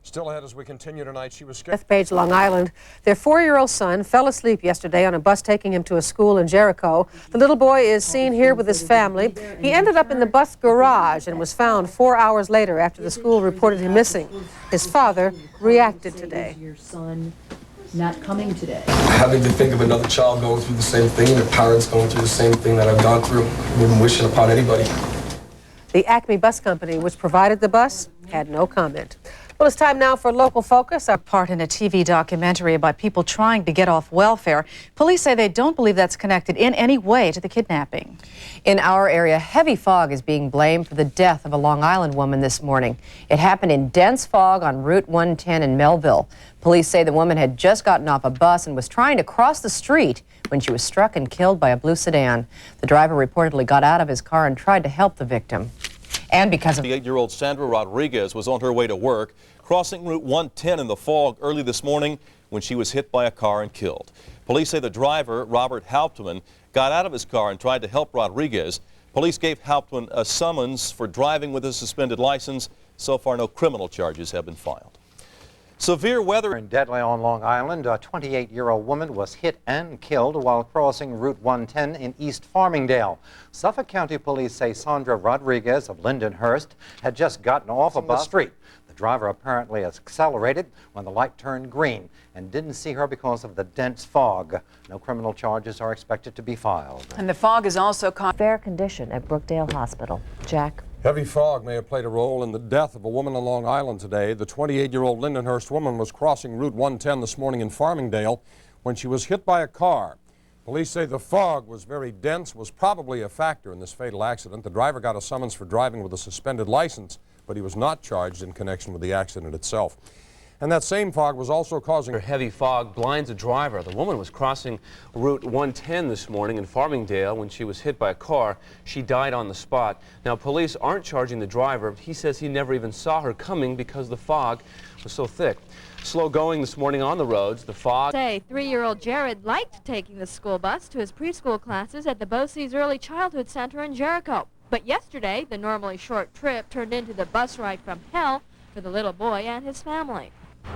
Still ahead as we continue tonight, she was Bethpage, Long Island. Their 4-year-old son fell asleep yesterday on a bus taking him to a school in Jericho. The little boy is seen here with his family. He ended up in the bus garage and was found 4 hours later after the school reported him missing. His father reacted today. Your son not coming today. Having to think of another child going through the same thing, and the parents going through the same thing that I've gone through, I wouldn't wish it upon anybody. The Acme Bus Company, which provided the bus, had no comment. Well, it's time now for Local Focus. Our part in a TV documentary about people trying to get off welfare. Police say they don't believe that's connected in any way to the kidnapping. In our area, heavy fog is being blamed for the death of a Long Island woman this morning. It happened in dense fog on Route 110 in Melville. Police say the woman had just gotten off a bus and was trying to cross the street when she was struck and killed by a blue sedan. The driver reportedly got out of his car and tried to help the victim. And because of the 8-year-old Sandra Rodriguez was on her way to work, crossing Route 110 in the fog early this morning when she was hit by a car and killed. Police say the driver, Robert Hauptmann, got out of his car and tried to help Rodriguez. Police gave Hauptmann a summons for driving with a suspended license. So far, no criminal charges have been filed. Severe weather in deadly on Long Island. A 28-year-old woman was hit and killed while crossing Route 110 in East Farmingdale. Suffolk County Police say Sandra Rodriguez of Lindenhurst had just gotten off a bus street. The driver apparently accelerated when the light turned green and didn't see her because of the dense fog. No criminal charges are expected to be filed. And the fog is also fair condition at Brookdale Hospital. Jack. Heavy fog may have played a role in the death of a woman on Long Island today. The 28-year-old Lindenhurst woman was crossing Route 110 this morning in Farmingdale when she was hit by a car. Police say the fog was very dense, was probably a factor in this fatal accident. The driver got a summons for driving with a suspended license, but he was not charged in connection with the accident itself. And that same fog was also causing heavy fog blinds a driver. The woman was crossing Route 110 this morning in Farmingdale when she was hit by a car. She died on the spot. Now, police aren't charging the driver. He says he never even saw her coming because the fog was so thick. Slow going this morning on the roads. The fog. Say, 3-year-old Jared liked taking the school bus to his preschool classes at the Bosse's Early Childhood Center in Jericho. But yesterday, the normally short trip turned into the bus ride from hell for the little boy and his family.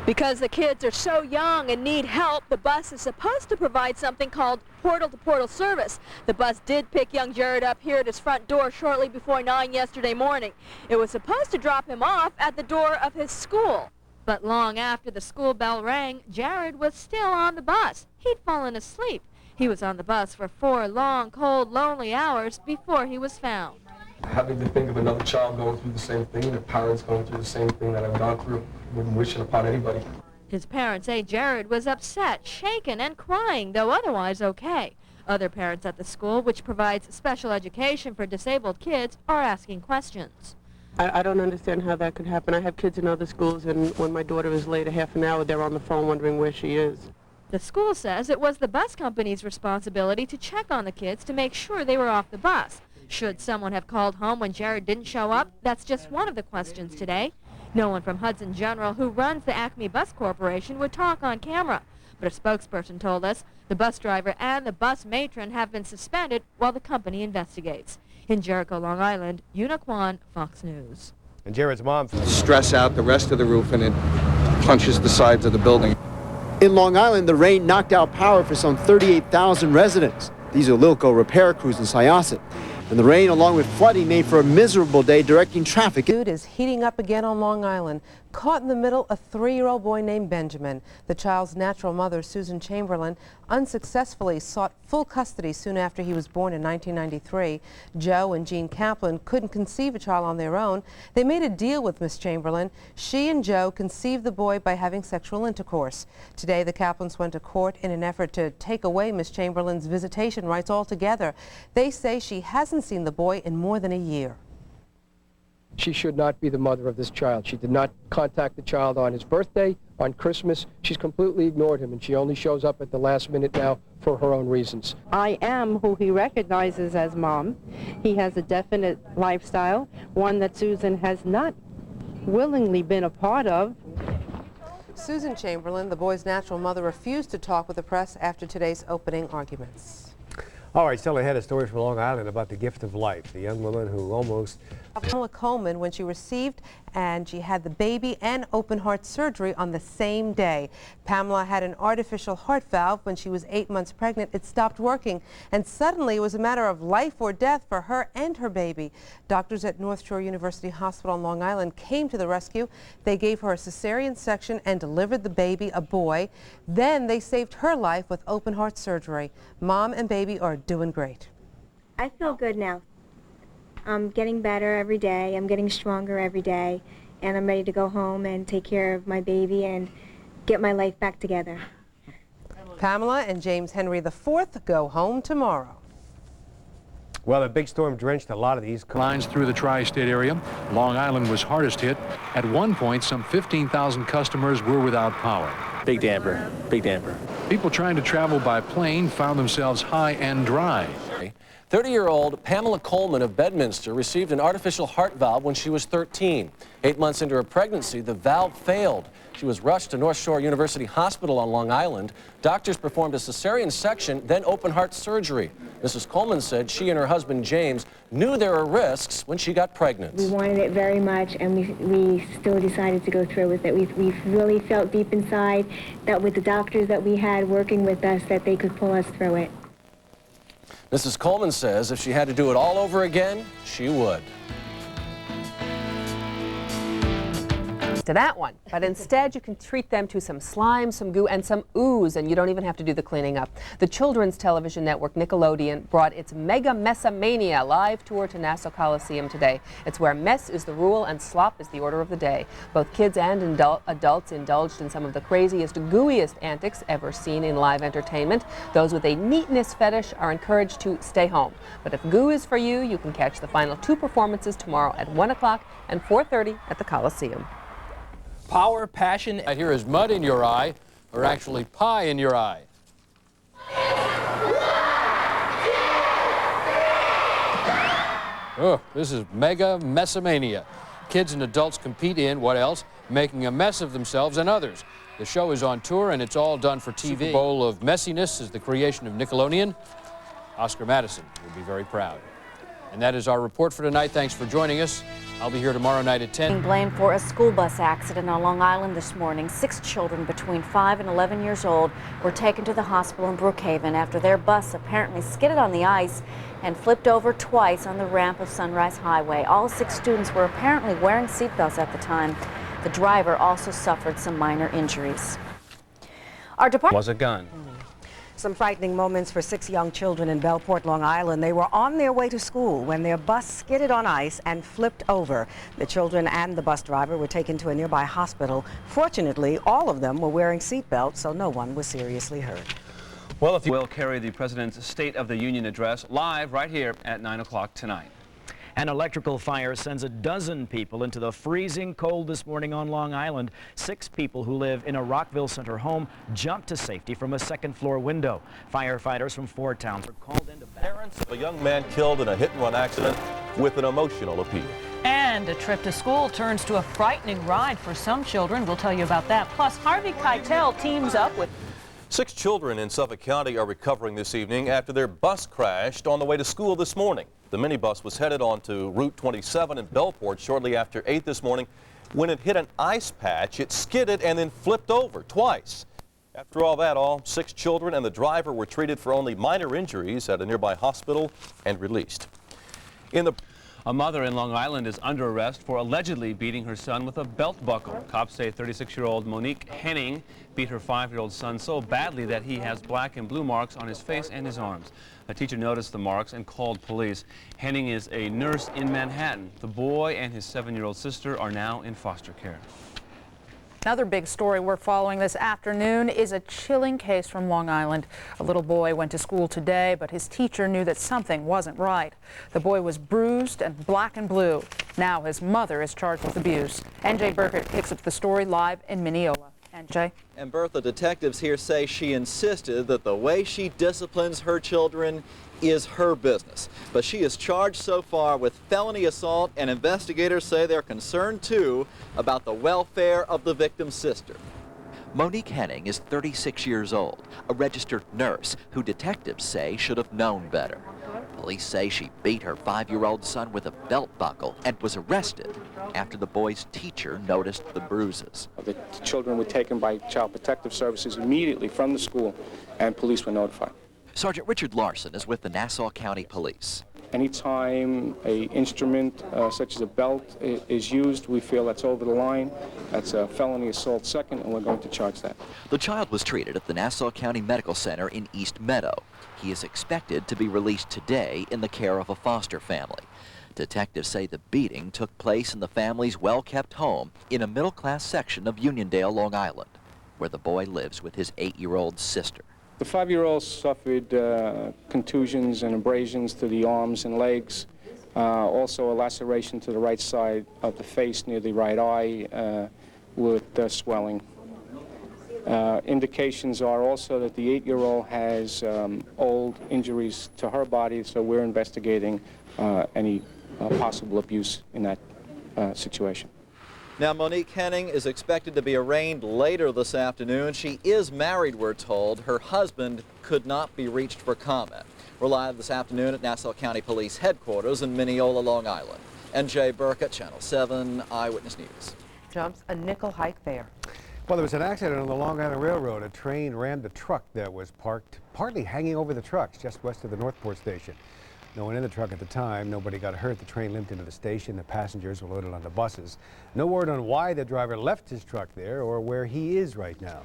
Because the kids are so young and need help, the bus is supposed to provide something called portal-to-portal service. The bus did pick young Jared up here at his front door shortly before 9 yesterday morning. It was supposed to drop him off at the door of his school. But long after the school bell rang, Jared was still on the bus. He'd fallen asleep. He was on the bus for 4 long, cold, lonely hours before he was found. Having to think of another child going through the same thing, the parents going through the same thing that I've gone through, wouldn't wish it upon anybody. His parents say Jared was upset, shaken, and crying, though otherwise okay. Other parents at the school, which provides special education for disabled kids, are asking questions. I don't understand how that could happen. I have kids in other schools, and when my daughter is late a half an hour, they're on the phone wondering where she is. The school says it was the bus company's responsibility to check on the kids to make sure they were off the bus. Should someone have called home when Jared didn't show up? That's just one of the questions today. No one from Hudson General, who runs the Acme Bus Corporation, would talk on camera. But a spokesperson told us the bus driver and the bus matron have been suspended while the company investigates. In Jericho, Long Island, Una Kwan, Fox News. And Jared's mom stress out the rest of the roof, and it punches the sides of the building. In Long Island, the rain knocked out power for some 38,000 residents. These are Lilco repair crews in Syosset. And the rain, along with flooding, made for a miserable day directing traffic. Food is heating up again on Long Island. Caught in the middle, a 3-year-old boy named Benjamin. The child's natural mother, Susan Chamberlain, unsuccessfully sought full custody soon after he was born in 1993. Joe and Jean Kaplan couldn't conceive a child on their own. They made a deal with Miss Chamberlain. She and Joe conceived the boy by having sexual intercourse. Today, the Kaplans went to court in an effort to take away Miss Chamberlain's visitation rights altogether. They say she hasn't seen the boy in more than a year. She should not be the mother of this child. She did not contact the child on his birthday, on Christmas. She's completely ignored him, and she only shows up at the last minute now for her own reasons. I am who he recognizes as mom. He has a definite lifestyle, one that Susan has not willingly been a part of. Susan Chamberlain, the boy's natural mother, refused to talk with the press after today's opening arguments. All right, still ahead, a story from Long Island about the gift of life. The young woman who almost... Pamela Coleman, when she received and she had the baby and open heart surgery on the same day. Pamela had an artificial heart valve when she was 8 months pregnant. It stopped working, and suddenly it was a matter of life or death for her and her baby. Doctors at North Shore University Hospital on Long Island came to the rescue. They gave her a cesarean section and delivered the baby, a boy. Then they saved her life with open heart surgery. Mom and baby are doing great. I feel good now. I'm getting better every day. I'm getting stronger every day, and I'm ready to go home and take care of my baby and get my life back together. Pamela and James Henry IV go home tomorrow. Well, a big storm drenched a lot of these lines through the tri-state area. Long Island was hardest hit. At one point, some 15,000 customers were without power. Big damper, big damper. People trying to travel by plane found themselves high and dry. 30-year-old Pamela Coleman of Bedminster received an artificial heart valve when she was 13. 8 months into her pregnancy, the valve failed. She was rushed to North Shore University Hospital on Long Island. Doctors performed a cesarean section, then open heart surgery. Mrs. Coleman said she and her husband James knew there were risks when she got pregnant. We wanted it very much, and we still decided to go through with it. We really felt deep inside that with the doctors that we had working with us, that they could pull us through it. Mrs. Coleman says if she had to do it all over again, she would. to that one. But instead, you can treat them to some slime, some goo, and some ooze, and you don't even have to do the cleaning up. The children's television network Nickelodeon brought its Mega Messamania live tour to Nassau Coliseum today. It's where mess is the rule and slop is the order of the day. Both kids and adults indulged in some of the craziest, gooeyest antics ever seen in live entertainment. Those with a neatness fetish are encouraged to stay home. But if goo is for you, you can catch the final 2 performances tomorrow at 1 o'clock and 4:30 at the Coliseum. Power, passion. Here is mud in your eye, or actually pie in your eye. Oh, this is Mega Messamania. Kids and adults compete in, what else? Making a mess of themselves and others. The show is on tour and it's all done for TV. Super Bowl of Messiness is the creation of Nickelodeon. Oscar Madison will be very proud. And that is our report for tonight. Thanks for joining us. I'll be here tomorrow night at 10. Being blamed for a school bus accident on Long Island this morning. 6 children between 5 and 11 years old were taken to the hospital in Brookhaven after their bus apparently skidded on the ice and flipped over twice on the ramp of Sunrise Highway. All 6 students were apparently wearing seatbelts at the time. The driver also suffered some minor injuries. Our department was a gun. Some frightening moments for 6 young children in Bellport, Long Island. They were on their way to school when their bus skidded on ice and flipped over. The children and the bus driver were taken to a nearby hospital. Fortunately, all of them were wearing seatbelts, so no one was seriously hurt. Well, if you will carry the President's State of the Union address live right here at 9 o'clock tonight. An electrical fire sends a dozen people into the freezing cold this morning on Long Island. 6 people who live in a Rockville Center home jumped to safety from a 2nd-floor window. Firefighters from 4 towns were called into parents of a young man killed in a hit-and-run accident with an emotional appeal. And a trip to school turns to a frightening ride for some children. We'll tell you about that. Plus, Harvey Keitel teams up with 6 children in Suffolk County are recovering this evening after their bus crashed on the way to school this morning. The minibus was headed onto Route 27 in Bellport shortly after 8 this morning. When it hit an ice patch, it skidded and then flipped over twice. After all 6 children and the driver were treated for only minor injuries at a nearby hospital and released. A mother in Long Island is under arrest for allegedly beating her son with a belt buckle. Cops say 36-year-old Monique Henning beat her 5-year-old son so badly that he has black and blue marks on his face and his arms. A teacher noticed the marks and called police. Henning is a nurse in Manhattan. The boy and his 7-year-old sister are now in foster care. Another big story we're following this afternoon is a chilling case from Long Island. A little boy went to school today, but his teacher knew that something wasn't right. The boy was bruised and black and blue. Now his mother is charged with abuse. NJ Burkett picks up the story live in Mineola. NJ? And Bertha, detectives here say she insisted that the way she disciplines her children is her business. But she is charged so far with felony assault, and investigators say they're concerned too about the welfare of the victim's sister. Monique Henning is 36 years old, a registered nurse who detectives say should have known better. Police say she beat her 5-year-old son with a belt buckle and was arrested after the boy's teacher noticed the bruises. The children were taken by Child Protective Services immediately from the school, and police were notified. Sergeant Richard Larson is with the Nassau County Police. Anytime an instrument such as a belt is used, we feel that's over the line. That's a felony assault second, and we're going to charge that. The child was treated at the Nassau County Medical Center in East Meadow. He is expected to be released today in the care of a foster family. Detectives say the beating took place in the family's well-kept home in a middle-class section of Uniondale, Long Island, where the boy lives with his 8-year-old sister. The 5-year-old suffered contusions and abrasions to the arms and legs, also a laceration to the right side of the face near the right eye with swelling. Indications are also that the 8-year-old has old injuries to her body, so we're investigating any possible abuse in that situation. Now, Monique Henning is expected to be arraigned later this afternoon. She is married, we're told. Her husband could not be reached for comment. We're live this afternoon at Nassau County Police Headquarters in Mineola, Long Island. NJ Burkett, Channel 7 Eyewitness News. Jumps a nickel hike there. Well, there was an accident on the Long Island Railroad. A train rammed a truck that was parked, partly hanging over the tracks just west of the Northport station. No one in the truck at the time. Nobody got hurt. The train limped into the station. The passengers were loaded onto buses. No word on why the driver left his truck there or where he is right now.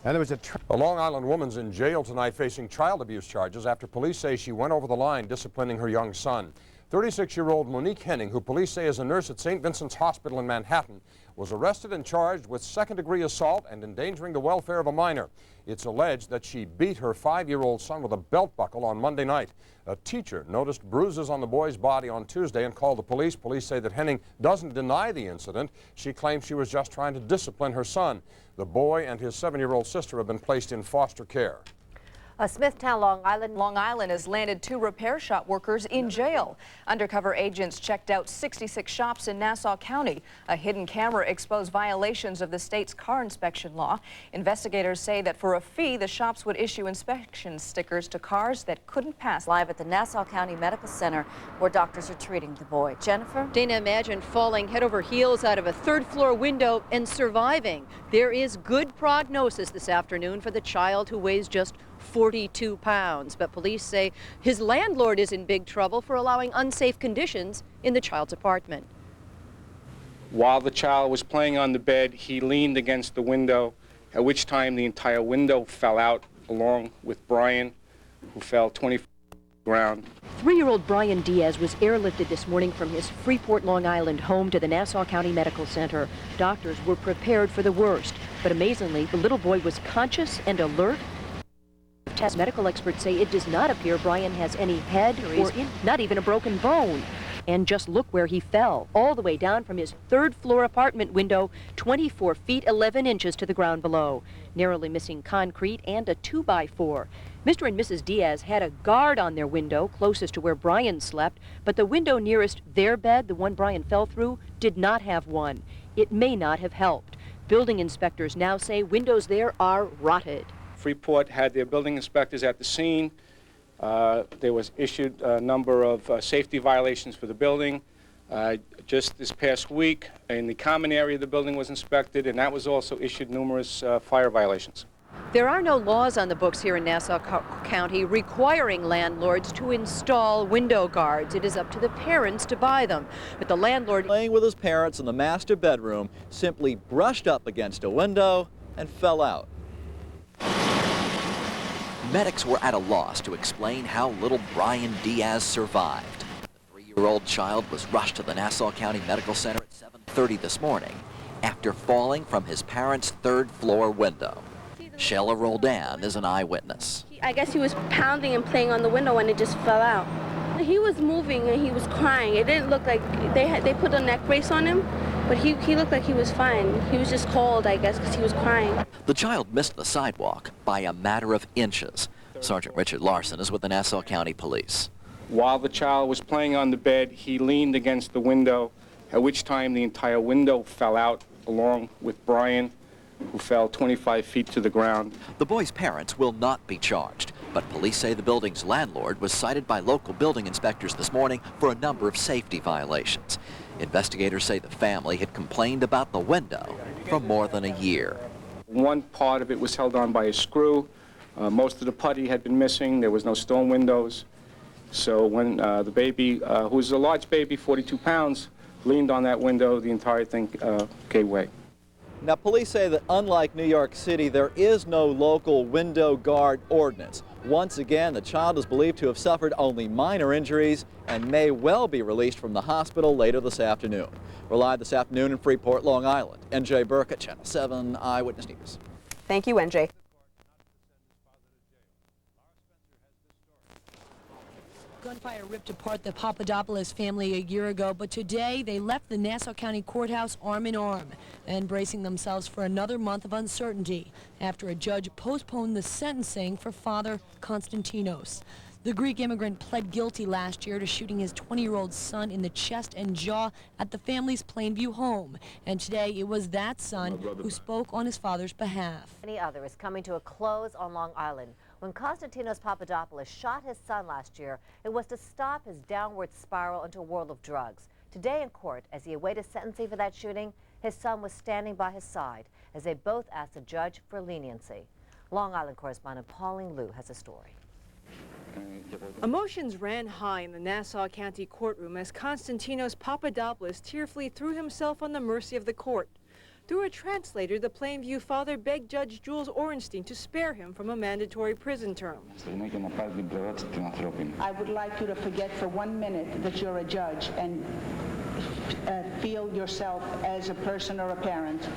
And there was a Long Island woman's in jail tonight facing child abuse charges after police say she went over the line disciplining her young son. 36-year-old Monique Henning, who police say is a nurse at St. Vincent's Hospital in Manhattan, was arrested and charged with second-degree assault and endangering the welfare of a minor. It's alleged that she beat her 5-year-old son with a belt buckle on Monday night. A teacher noticed bruises on the boy's body on Tuesday and called the police. Police say that Henning doesn't deny the incident. She claims she was just trying to discipline her son. The boy and his 7-year-old sister have been placed in foster care. Smithtown, Long Island has landed 2 repair shop workers in jail. Undercover agents checked out 66 shops in Nassau County. A hidden camera exposed violations of the state's car inspection law. Investigators say that for a fee, the shops would issue inspection stickers to cars that couldn't pass. Live at the Nassau County Medical Center, where doctors are treating the boy. Jennifer? Dana, imagine falling head over heels out of a third-floor window and surviving. There is good prognosis this afternoon for the child who weighs just 42 pounds, but police say his landlord is in big trouble for allowing unsafe conditions in the child's apartment. While the child was playing on the bed, he leaned against the window, at which time the entire window fell out, along with Brian, who fell 20 feet to the ground. 3-year-old Brian Diaz was airlifted this morning from his Freeport, Long Island home to the Nassau County Medical Center. Doctors were prepared for the worst, but amazingly, the little boy was conscious and alert. Medical experts say it does not appear Brian has any head or not even a broken bone. And just look where he fell, all the way down from his 3rd-floor apartment window, 24 feet 11 inches to the ground below, narrowly missing concrete and a 2x4. Mr. and Mrs. Diaz had a guard on their window closest to where Brian slept, but the window nearest their bed, the one Brian fell through, did not have one. It may not have helped. Building inspectors now say windows there are rotted. Freeport had their building inspectors at the scene. There was issued a number of safety violations for the building. Just this past week, in the common area, the building was inspected, and that was also issued numerous fire violations. There are no laws on the books here in Nassau County requiring landlords to install window guards. It is up to the parents to buy them. But the landlord, playing with his parents in the master bedroom, simply brushed up against a window and fell out. Medics were at a loss to explain how little Brian Diaz survived. The 3-year-old child was rushed to the Nassau County Medical Center at 7:30 this morning after falling from his parents' 3rd-floor window. Shella Roldan is an eyewitness. I guess he was pounding and playing on the window and it just fell out. He was moving and he was crying. It didn't look like they put a neck brace on him, but he looked like he was fine. He was just cold, I guess, because he was crying. The child missed the sidewalk by a matter of inches. Sergeant Richard Larson is with the Nassau County Police. While the child was playing on the bed, he leaned against the window, at which time the entire window fell out, along with Brian, who fell 25 feet to the ground. The boy's parents will not be charged, but police say the building's landlord was cited by local building inspectors this morning for a number of safety violations. Investigators say the family had complained about the window for more than a year. One part of it was held on by a screw. Most of the putty had been missing. There was no stone windows. So when the baby, who was a large baby, 42 pounds, leaned on that window, the entire thing gave way. Now, police say that unlike New York City, there is no local window guard ordinance. Once again, the child is believed to have suffered only minor injuries and may well be released from the hospital later this afternoon. We're live this afternoon in Freeport, Long Island. NJ Burkett, Channel 7 Eyewitness News. Thank you, NJ. Gunfire ripped apart the Papadopoulos family a year ago, but today they left the Nassau County Courthouse arm in arm and bracing themselves for another month of uncertainty after a judge postponed the sentencing for Father Konstantinos. The Greek immigrant pled guilty last year to shooting his 20-year-old son in the chest and jaw at the family's Plainview home. And today it was that son who spoke on his father's behalf. Any other is coming to a close on Long Island. When Konstantinos Papadopoulos shot his son last year, it was to stop his downward spiral into a world of drugs. Today in court, as he awaited sentencing for that shooting, his son was standing by his side as they both asked the judge for leniency. Long Island correspondent Pauline Liu has a story. Emotions ran high in the Nassau County courtroom as Konstantinos Papadopoulos tearfully threw himself on the mercy of the court. Through a translator, the Plainview father begged Judge Jules Orenstein to spare him from a mandatory prison term. I would like you to forget for 1 minute that you're a judge and feel yourself as a person or a parent.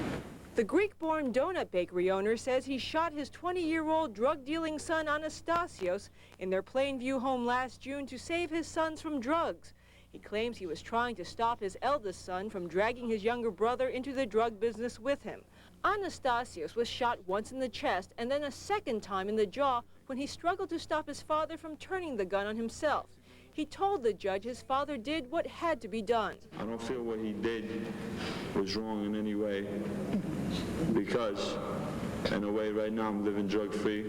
The Greek-born donut bakery owner says he shot his 20-year-old drug-dealing son Anastasios in their Plainview home last June to save his sons from drugs. He claims he was trying to stop his eldest son from dragging his younger brother into the drug business with him. Anastasios was shot once in the chest and then a second time in the jaw when he struggled to stop his father from turning the gun on himself. He told the judge his father did what had to be done. I don't feel what he did was wrong in any way, because in a way right now I'm living drug-free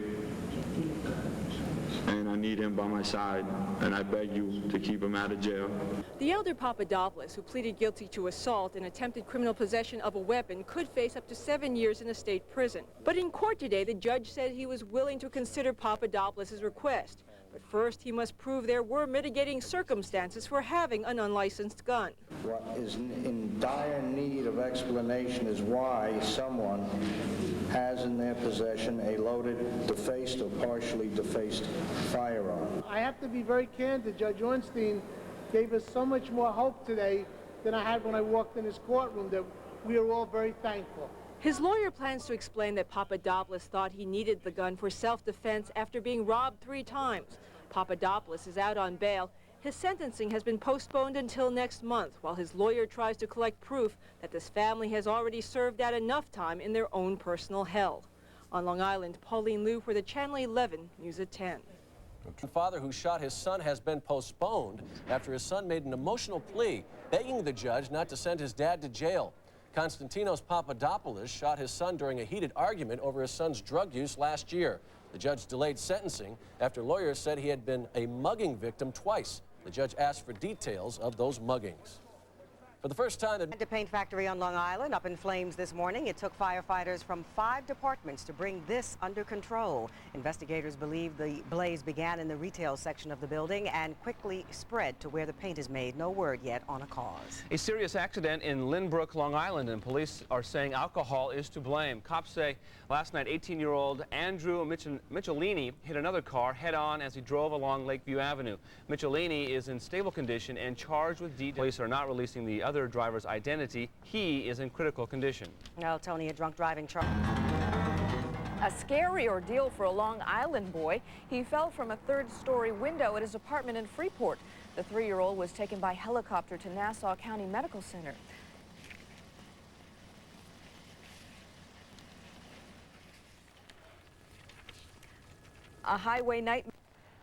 and I need him by my side, and I beg you to keep him out of jail. The elder Papadopoulos, who pleaded guilty to assault and attempted criminal possession of a weapon, could face up to 7 years in a state prison. But in court today, the judge said he was willing to consider Papadopoulos' request. But first, he must prove there were mitigating circumstances for having an unlicensed gun. What is in dire need of explanation is why someone has in their possession a loaded, defaced, or partially defaced firearm. I have to be very candid. Judge Ornstein gave us so much more hope today than I had when I walked in his courtroom, that we are all very thankful. His lawyer plans to explain that Papadopoulos thought he needed the gun for self-defense after being robbed 3 times. Papadopoulos is out on bail. His sentencing has been postponed until next month, while his lawyer tries to collect proof that this family has already served out enough time in their own personal hell. On Long Island, Pauline Liu for the Channel 11 News at 10. The father who shot his son has been postponed after his son made an emotional plea, begging the judge not to send his dad to jail. Konstantinos Papadopoulos shot his son during a heated argument over his son's drug use last year. The judge delayed sentencing after lawyers said he had been a mugging victim twice. The judge asked for details of those muggings. For the first time, The paint factory on Long Island up in flames this morning. It took firefighters from 5 departments to bring this under control. Investigators believe the blaze began in the retail section of the building and quickly spread to where the paint is made. No word yet on a cause. A serious accident in Lynbrook, Long Island, and police are saying alcohol is to blame. Cops say last night 18-year-old Andrew Michelini hit another car head-on as he drove along Lakeview Avenue. Michelini is in stable condition and charged with DWI. Police are not releasing the other driver's identity. He is in critical condition. Well, Tony, a drunk driving charge. A scary ordeal for a Long Island boy. He fell from a 3rd-story window at his apartment in Freeport. The 3-year-old was taken by helicopter to Nassau County Medical Center. A highway nightmare.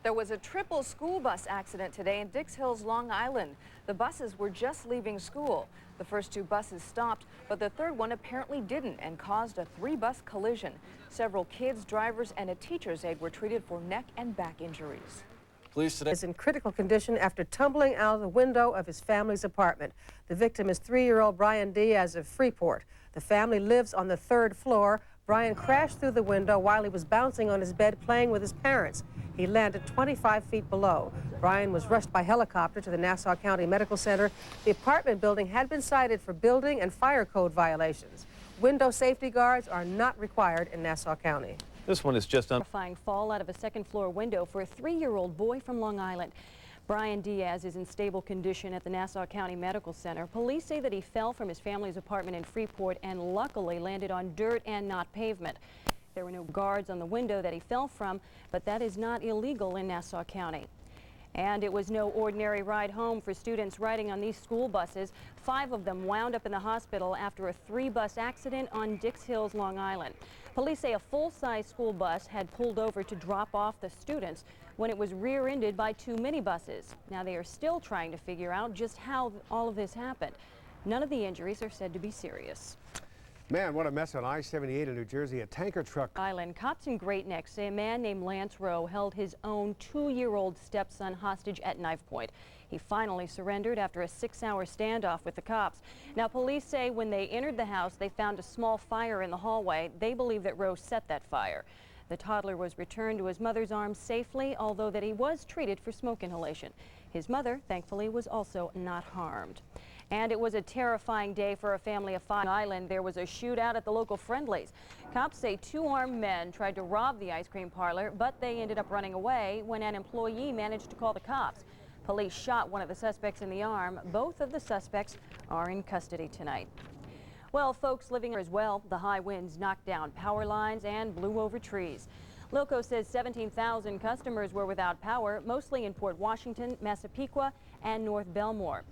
There was a triple school bus accident today in Dix Hills, Long Island. The buses were just leaving school. The first 2 buses stopped, but the 3rd one apparently didn't and caused a 3-bus collision. Several kids, drivers, and a teacher's aide were treated for neck and back injuries. Police today is in critical condition after tumbling out of the window of his family's apartment. The victim is 3-year-old Brian Diaz of Freeport. The family lives on the 3rd floor. Brian crashed through the window while he was bouncing on his bed playing with his parents. He landed 25 feet below. Brian was rushed by helicopter to the Nassau County Medical Center. The apartment building had been cited for building and fire code violations. Window safety guards are not required in Nassau County. This one is just Terrifying fall out of a 2nd-floor window for a 3-year-old boy from Long Island. Brian Diaz is in stable condition at the Nassau County Medical Center. Police say that he fell from his family's apartment in Freeport and luckily landed on dirt and not pavement. There were no guards on the window that he fell from, but that is not illegal in Nassau County. And it was no ordinary ride home for students riding on these school buses. 5 of them wound up in the hospital after a 3-bus accident on Dix Hills, Long Island. Police say a full-size school bus had pulled over to drop off the students when it was rear-ended by 2 minibuses. Now they are still trying to figure out just how all of this happened. None of the injuries are said to be serious. Man, what a mess on I-78 in New Jersey. A tanker truck. Island. Cops in Great Neck say a man named Lance Rowe held his own 2-year-old stepson hostage at knife point. He finally surrendered after a 6-hour standoff with the cops. Now, police say when they entered the house, they found a small fire in the hallway. They believe that Rowe set that fire. The toddler was returned to his mother's arms safely, although that he was treated for smoke inhalation. His mother, thankfully, was also not harmed. And it was a terrifying day for a family of 5 on Long Island. There was a shootout at the local Friendlies. Cops say 2 armed men tried to rob the ice cream parlor, but they ended up running away when an employee managed to call the cops. Police shot one of the suspects in the arm. Both of the suspects are in custody tonight. Well, folks living as well, the high winds knocked down power lines and blew over trees. Loco says 17,000 customers were without power, mostly in Port Washington, Massapequa, and North Belmore.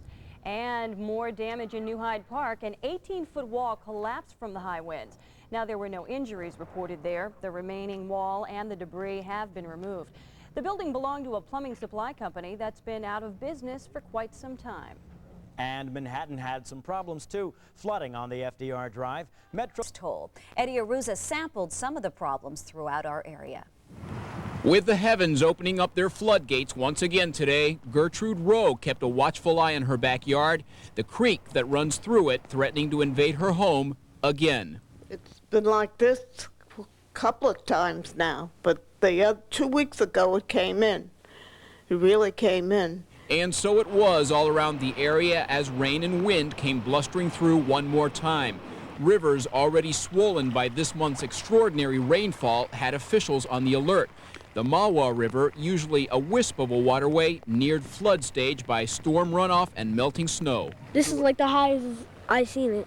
And more damage in New Hyde Park. An 18-foot wall collapsed from the high winds. Now, there were no injuries reported there. The remaining wall and the debris have been removed. The building belonged to a plumbing supply company that's been out of business for quite some time. And Manhattan had some problems too. Flooding on the FDR Drive. Metro toll. Eddie Aruza sampled some of the problems throughout our area. With the heavens opening up their floodgates once again today, Gertrude Rowe kept a watchful eye on her backyard, the creek that runs through it threatening to invade her home again. It's been like this a couple of times now, but the 2 weeks ago it came in. It really came in. And so it was all around the area as rain and wind came blustering through one more time. Rivers already swollen by this month's extraordinary rainfall had officials on the alert. The Mawa River, usually a wisp of a waterway, neared flood stage by storm runoff and melting snow. This is like the highest I've seen it.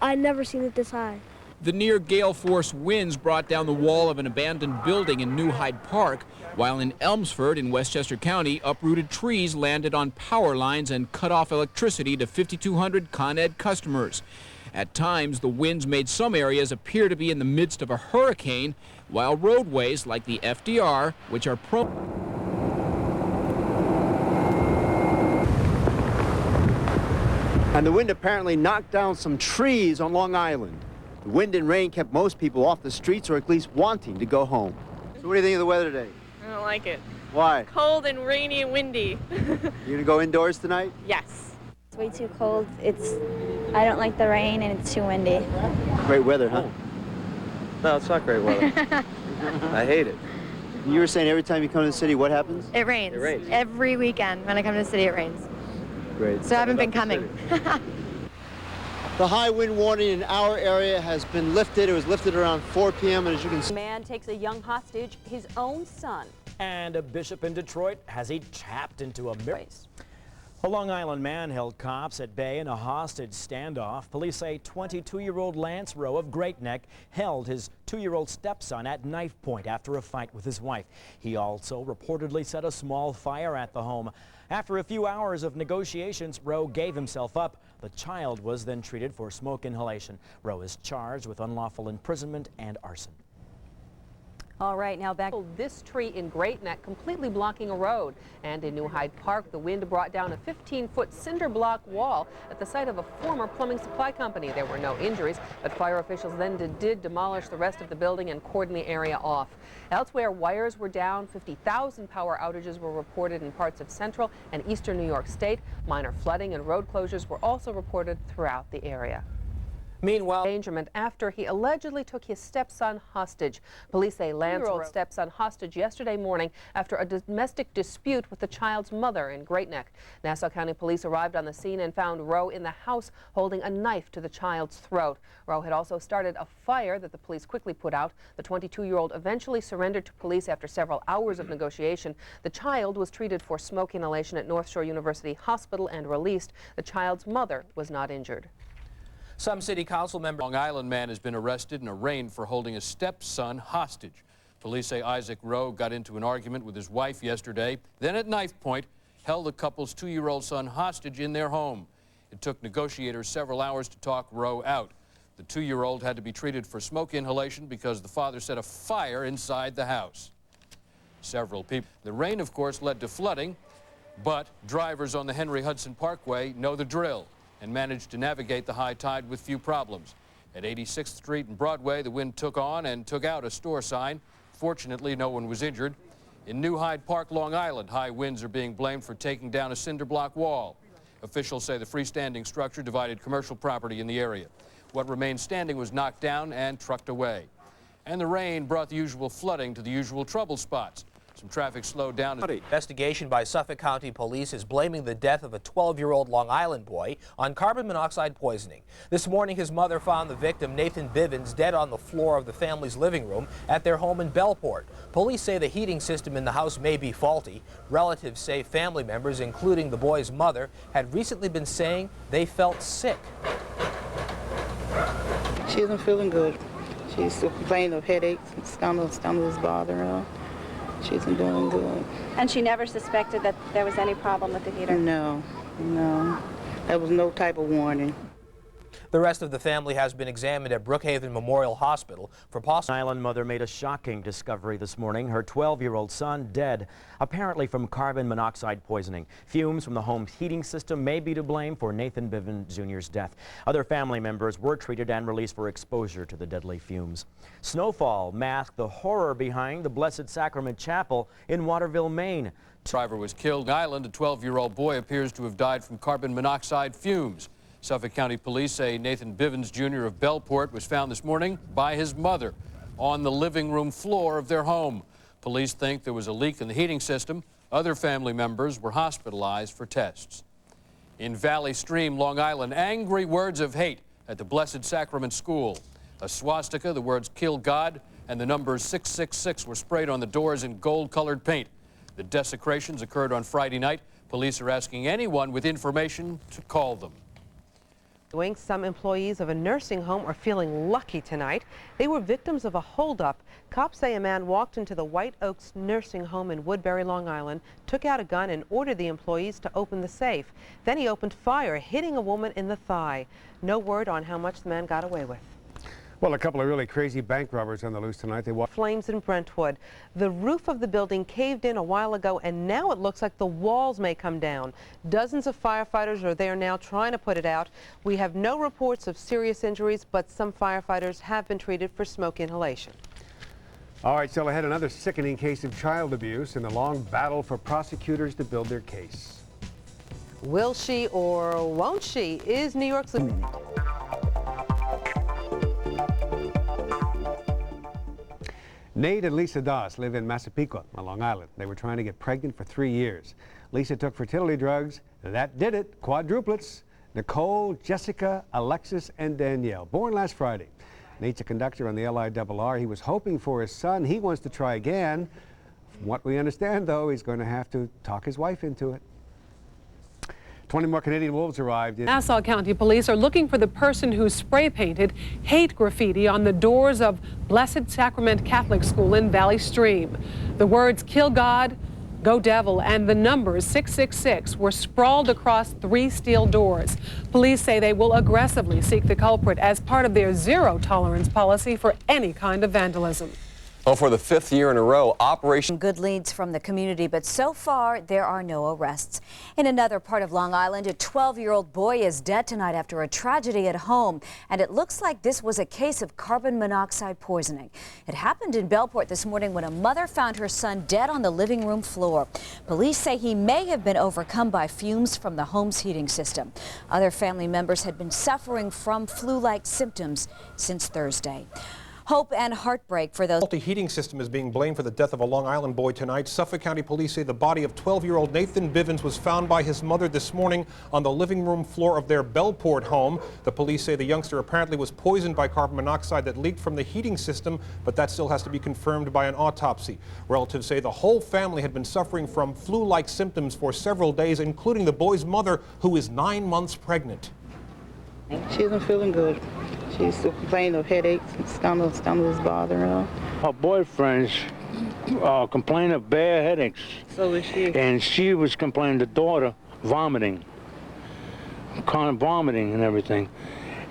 I've never seen it this high. The near gale force winds brought down the wall of an abandoned building in New Hyde Park, while in Elmsford in Westchester County, uprooted trees landed on power lines and cut off electricity to 5,200 Con Ed customers. At times, the winds made some areas appear to be in the midst of a hurricane, while roadways like the FDR, which are prone. And the wind apparently knocked down some trees on Long Island. The wind and rain kept most people off the streets, or at least wanting to go home. So what do you think of the weather today? I don't like it. Why? Cold and rainy and windy. You gonna go indoors tonight? Yes. It's way too cold. I don't like the rain and it's too windy. Great weather, huh? No, it's not great weather. I hate it. You were saying every time you come to the city, what happens? It rains. It rains. Every weekend when I come to the city, it rains. Great. So I haven't been coming. The high wind warning in our area has been lifted. It was lifted around 4 p.m. and as you can see, A man takes a young hostage, his own son. And a bishop in Detroit has he tapped into a race. A Long Island man held cops at bay in a hostage standoff. Police say 22-year-old Lance Rowe of Great Neck held his 2-year-old stepson at knife point after a fight with his wife. He also reportedly set a small fire at the home. After a few hours of negotiations, Rowe gave himself up. The child was then treated for smoke inhalation. Rowe is charged with unlawful imprisonment and arson. All right, now back. This tree in Great Neck completely blocking a road. And in New Hyde Park, the wind brought down a 15-foot cinder block wall at the site of a former plumbing supply company. There were no injuries, but fire officials then did demolish the rest of the building and cordon the area off. Elsewhere, wires were down. 50,000 power outages were reported in parts of central and eastern New York State. Minor flooding and road closures were also reported throughout the area. Meanwhile, endangerment after he allegedly took his stepson hostage. Police say Lance-year-old stepson hostage yesterday morning after a domestic dispute with the child's mother in Great Neck. Nassau County Police arrived on the scene and found Rowe in the house holding a knife to the child's throat. Rowe had also started a fire that the police quickly put out. The 22-year-old eventually surrendered to police after several hours of negotiation. The child was treated for smoke inhalation at North Shore University Hospital and released. The child's mother was not injured. Some city council member Long Island man has been arrested and arraigned for holding his stepson hostage. Police say Isaac Rowe got into an argument with his wife yesterday, then at knife point held the couple's 2-year-old son hostage in their home. It took negotiators several hours to talk Rowe out. The 2-year-old had to be treated for smoke inhalation because the father set a fire inside the house. Several people. The rain, of course, led to flooding, but drivers on the Henry Hudson Parkway know the drill and managed to navigate the high tide with few problems. At 86th Street and Broadway, the wind took on and took out a store sign. Fortunately, no one was injured. In New Hyde Park, Long Island, high winds are being blamed for taking down a cinder block wall. Officials say the freestanding structure divided commercial property in the area. What remained standing was knocked down and trucked away. and the rain brought the usual flooding to the usual trouble spots. Some traffic slowed down. Investigation by Suffolk County Police is blaming the death of a 12-year-old Long Island boy on carbon monoxide poisoning. This morning, his mother found the victim, Nathan Bivens, dead on the floor of the family's living room at their home in Bellport. Police say the heating system in the house may be faulty. Relatives say family members, including the boy's mother, had recently been saying they felt sick. She isn't feeling good. She's still complaining of headaches and stomach is bothering her. She isn't doing good. And she never suspected that there was any problem with the heater? No. There was no type of warning. The rest of the family has been examined at Brookhaven Memorial Hospital for possible... Island mother made a shocking discovery this morning. Her 12-year-old son dead, apparently from carbon monoxide poisoning. Fumes from the home's heating system may be to blame for Nathan Bivens Jr.'s death. Other family members were treated and released for exposure to the deadly fumes. Snowfall masked the horror behind the Blessed Sacrament Chapel in Waterville, Maine. Driver was killed. Island, a 12-year-old boy appears to have died from carbon monoxide fumes. Suffolk County Police say Nathan Bivens Jr. of Bellport was found this morning by his mother on the living room floor of their home. Police think there was a leak in the heating system. Other family members were hospitalized for tests. In Valley Stream, Long Island, angry words of hate at the Blessed Sacrament School. A swastika, the words "Kill God," and the numbers 666 were sprayed on the doors in gold-colored paint. The desecrations occurred on Friday night. Police are asking anyone with information to call them. Some employees of a nursing home are feeling lucky tonight. They were victims of a holdup. Cops say a man walked into the White Oaks nursing home in Woodbury, Long Island, took out a gun and ordered the employees to open the safe. Then he opened fire, hitting a woman in the thigh. No word on how much the man got away with. Well, a couple of really crazy bank robbers on the loose tonight. They walked flames in Brentwood. The roof of the building caved in a while ago, and now it looks like the walls may come down. Dozens of firefighters are there now trying to put it out. We have no reports of serious injuries, but some firefighters have been treated for smoke inhalation. All right, so I had another sickening case of child abuse and a long battle for prosecutors to build their case. Will she or won't she? Is New York's... Nate and Lisa Doss live in Massapequa on Long Island. They were trying to get pregnant for 3 years. Lisa took fertility drugs. That did it. Quadruplets. Nicole, Jessica, Alexis, and Danielle. Born last Friday. Nate's a conductor on the LIRR. He was hoping for his son. He wants to try again. From what we understand, though, he's going to have to talk his wife into it. 20 more Canadian wolves arrived. Nassau County Police are looking for the person who spray painted hate graffiti on the doors of Blessed Sacrament Catholic School in Valley Stream. The words "Kill God," "Go Devil," and the numbers 666 were sprawled across 3 steel doors. Police say they will aggressively seek the culprit as part of their zero-tolerance policy for any kind of vandalism. Well, for the 5th year in a row, Operation... Good leads from the community, but so far there are no arrests. In another part of Long Island, a 12-year-old boy is dead tonight after a tragedy at home, and it looks like this was a case of carbon monoxide poisoning. It happened in Bellport this morning when a mother found her son dead on the living room floor. Police say he may have been overcome by fumes from the home's heating system. Other family members had been suffering from flu-like symptoms since Thursday. Hope and heartbreak for those. The heating system is being blamed for the death of a Long Island boy tonight. Suffolk County Police say the body of 12-year-old Nathan Bivens was found by his mother this morning on the living room floor of their Bellport home. The police say the youngster apparently was poisoned by carbon monoxide that leaked from the heating system, but that still has to be confirmed by an autopsy. Relatives say the whole family had been suffering from flu-like symptoms for several days, including the boy's mother, who is 9 months pregnant. She isn't feeling good. She's still complaining of headaches and stomach is bothering her. Her boyfriend's complaining of bad headaches. So is she. And she was complaining, the daughter, vomiting. Kind of vomiting and everything.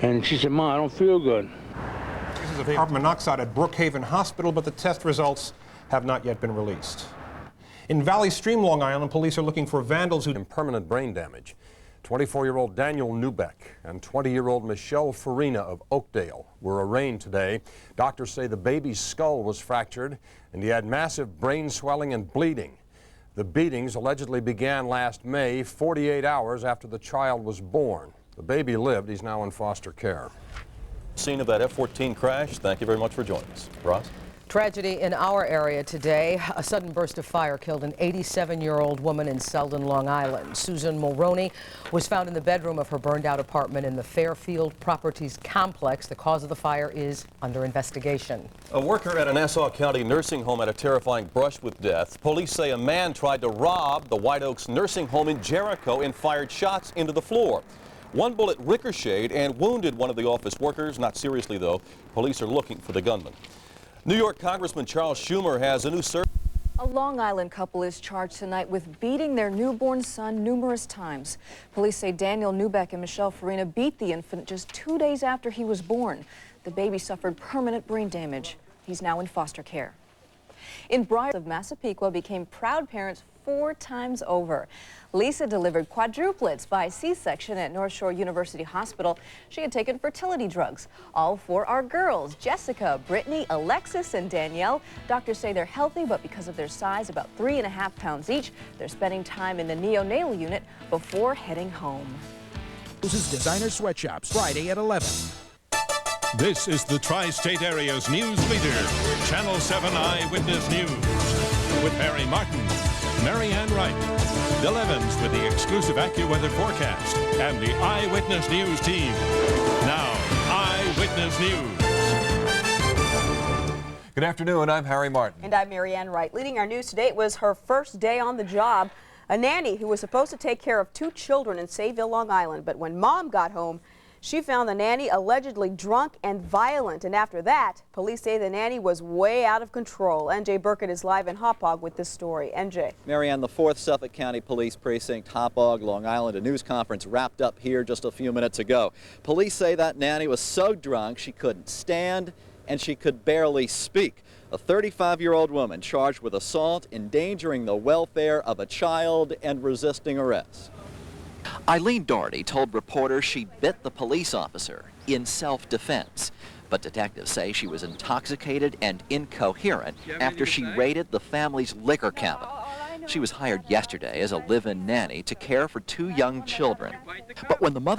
And she said, "Mom, I don't feel good." Cases of carbon monoxide at Brookhaven Hospital, but the test results have not yet been released. In Valley Stream, Long Island, police are looking for vandals who had permanent brain damage. 24-year-old Daniel Newbeck and 20-year-old Michelle Farina of Oakdale were arraigned today. Doctors say the baby's skull was fractured and he had massive brain swelling and bleeding. The beatings allegedly began last May, 48 hours after the child was born. The baby lived. He's now in foster care. Scene of that F-14 crash. Thank you very much for joining us. Ross? Tragedy in our area today. A sudden burst of fire killed an 87-year-old woman in Selden, Long Island. Susan Mulroney was found in the bedroom of her burned-out apartment in the Fairfield Properties complex. The cause of the fire is under investigation. A worker at a Nassau County nursing home had a terrifying brush with death. Police say a man tried to rob the White Oaks nursing home in Jericho and fired shots into the floor. One bullet ricocheted and wounded one of the office workers. Not seriously, though. Police are looking for the gunman. New York Congressman Charles Schumer has a new search. A Long Island couple is charged tonight with beating their newborn son numerous times. Police say Daniel Newbeck and Michelle Farina beat the infant just 2 days after he was born. The baby suffered permanent brain damage. He's now in foster care. In Briar of Massapequa became proud parents 4 times over. Lisa delivered quadruplets by C-section at North Shore University Hospital. She had taken fertility drugs. All 4 are girls: Jessica, Brittany, Alexis, and Danielle. Doctors say they're healthy, but because of their size, about 3.5 pounds each, they're spending time in the neonatal unit before heading home. This is Designer Sweatshops, Friday at 11. This is the Tri-State Area's news leader, Channel 7 Eyewitness News, with Harry Martin, Mary Ann Wright, Bill Evans with the exclusive AccuWeather forecast, and the Eyewitness News team. Now, Eyewitness News. Good afternoon, I'm Harry Martin. And I'm Mary Ann Wright. Leading our news today, it was her first day on the job. A nanny who was supposed to take care of 2 children in Sayville, Long Island, but when mom got home, she found the nanny allegedly drunk and violent, and after that, police say the nanny was way out of control. NJ Burkett is live in Hauppauge with this story. NJ. Marianne, the 4th Suffolk County Police Precinct, Hauppauge, Long Island. A news conference wrapped up here just a few minutes ago. Police say that nanny was so drunk she couldn't stand and she could barely speak. A 35-year-old woman charged with assault, endangering the welfare of a child, and resisting arrest. Eileen Doherty told reporters she bit the police officer in self-defense. But detectives say she was intoxicated and incoherent after she raided the family's liquor cabinet. She was hired yesterday as a live-in nanny to care for 2 young children. But when the mother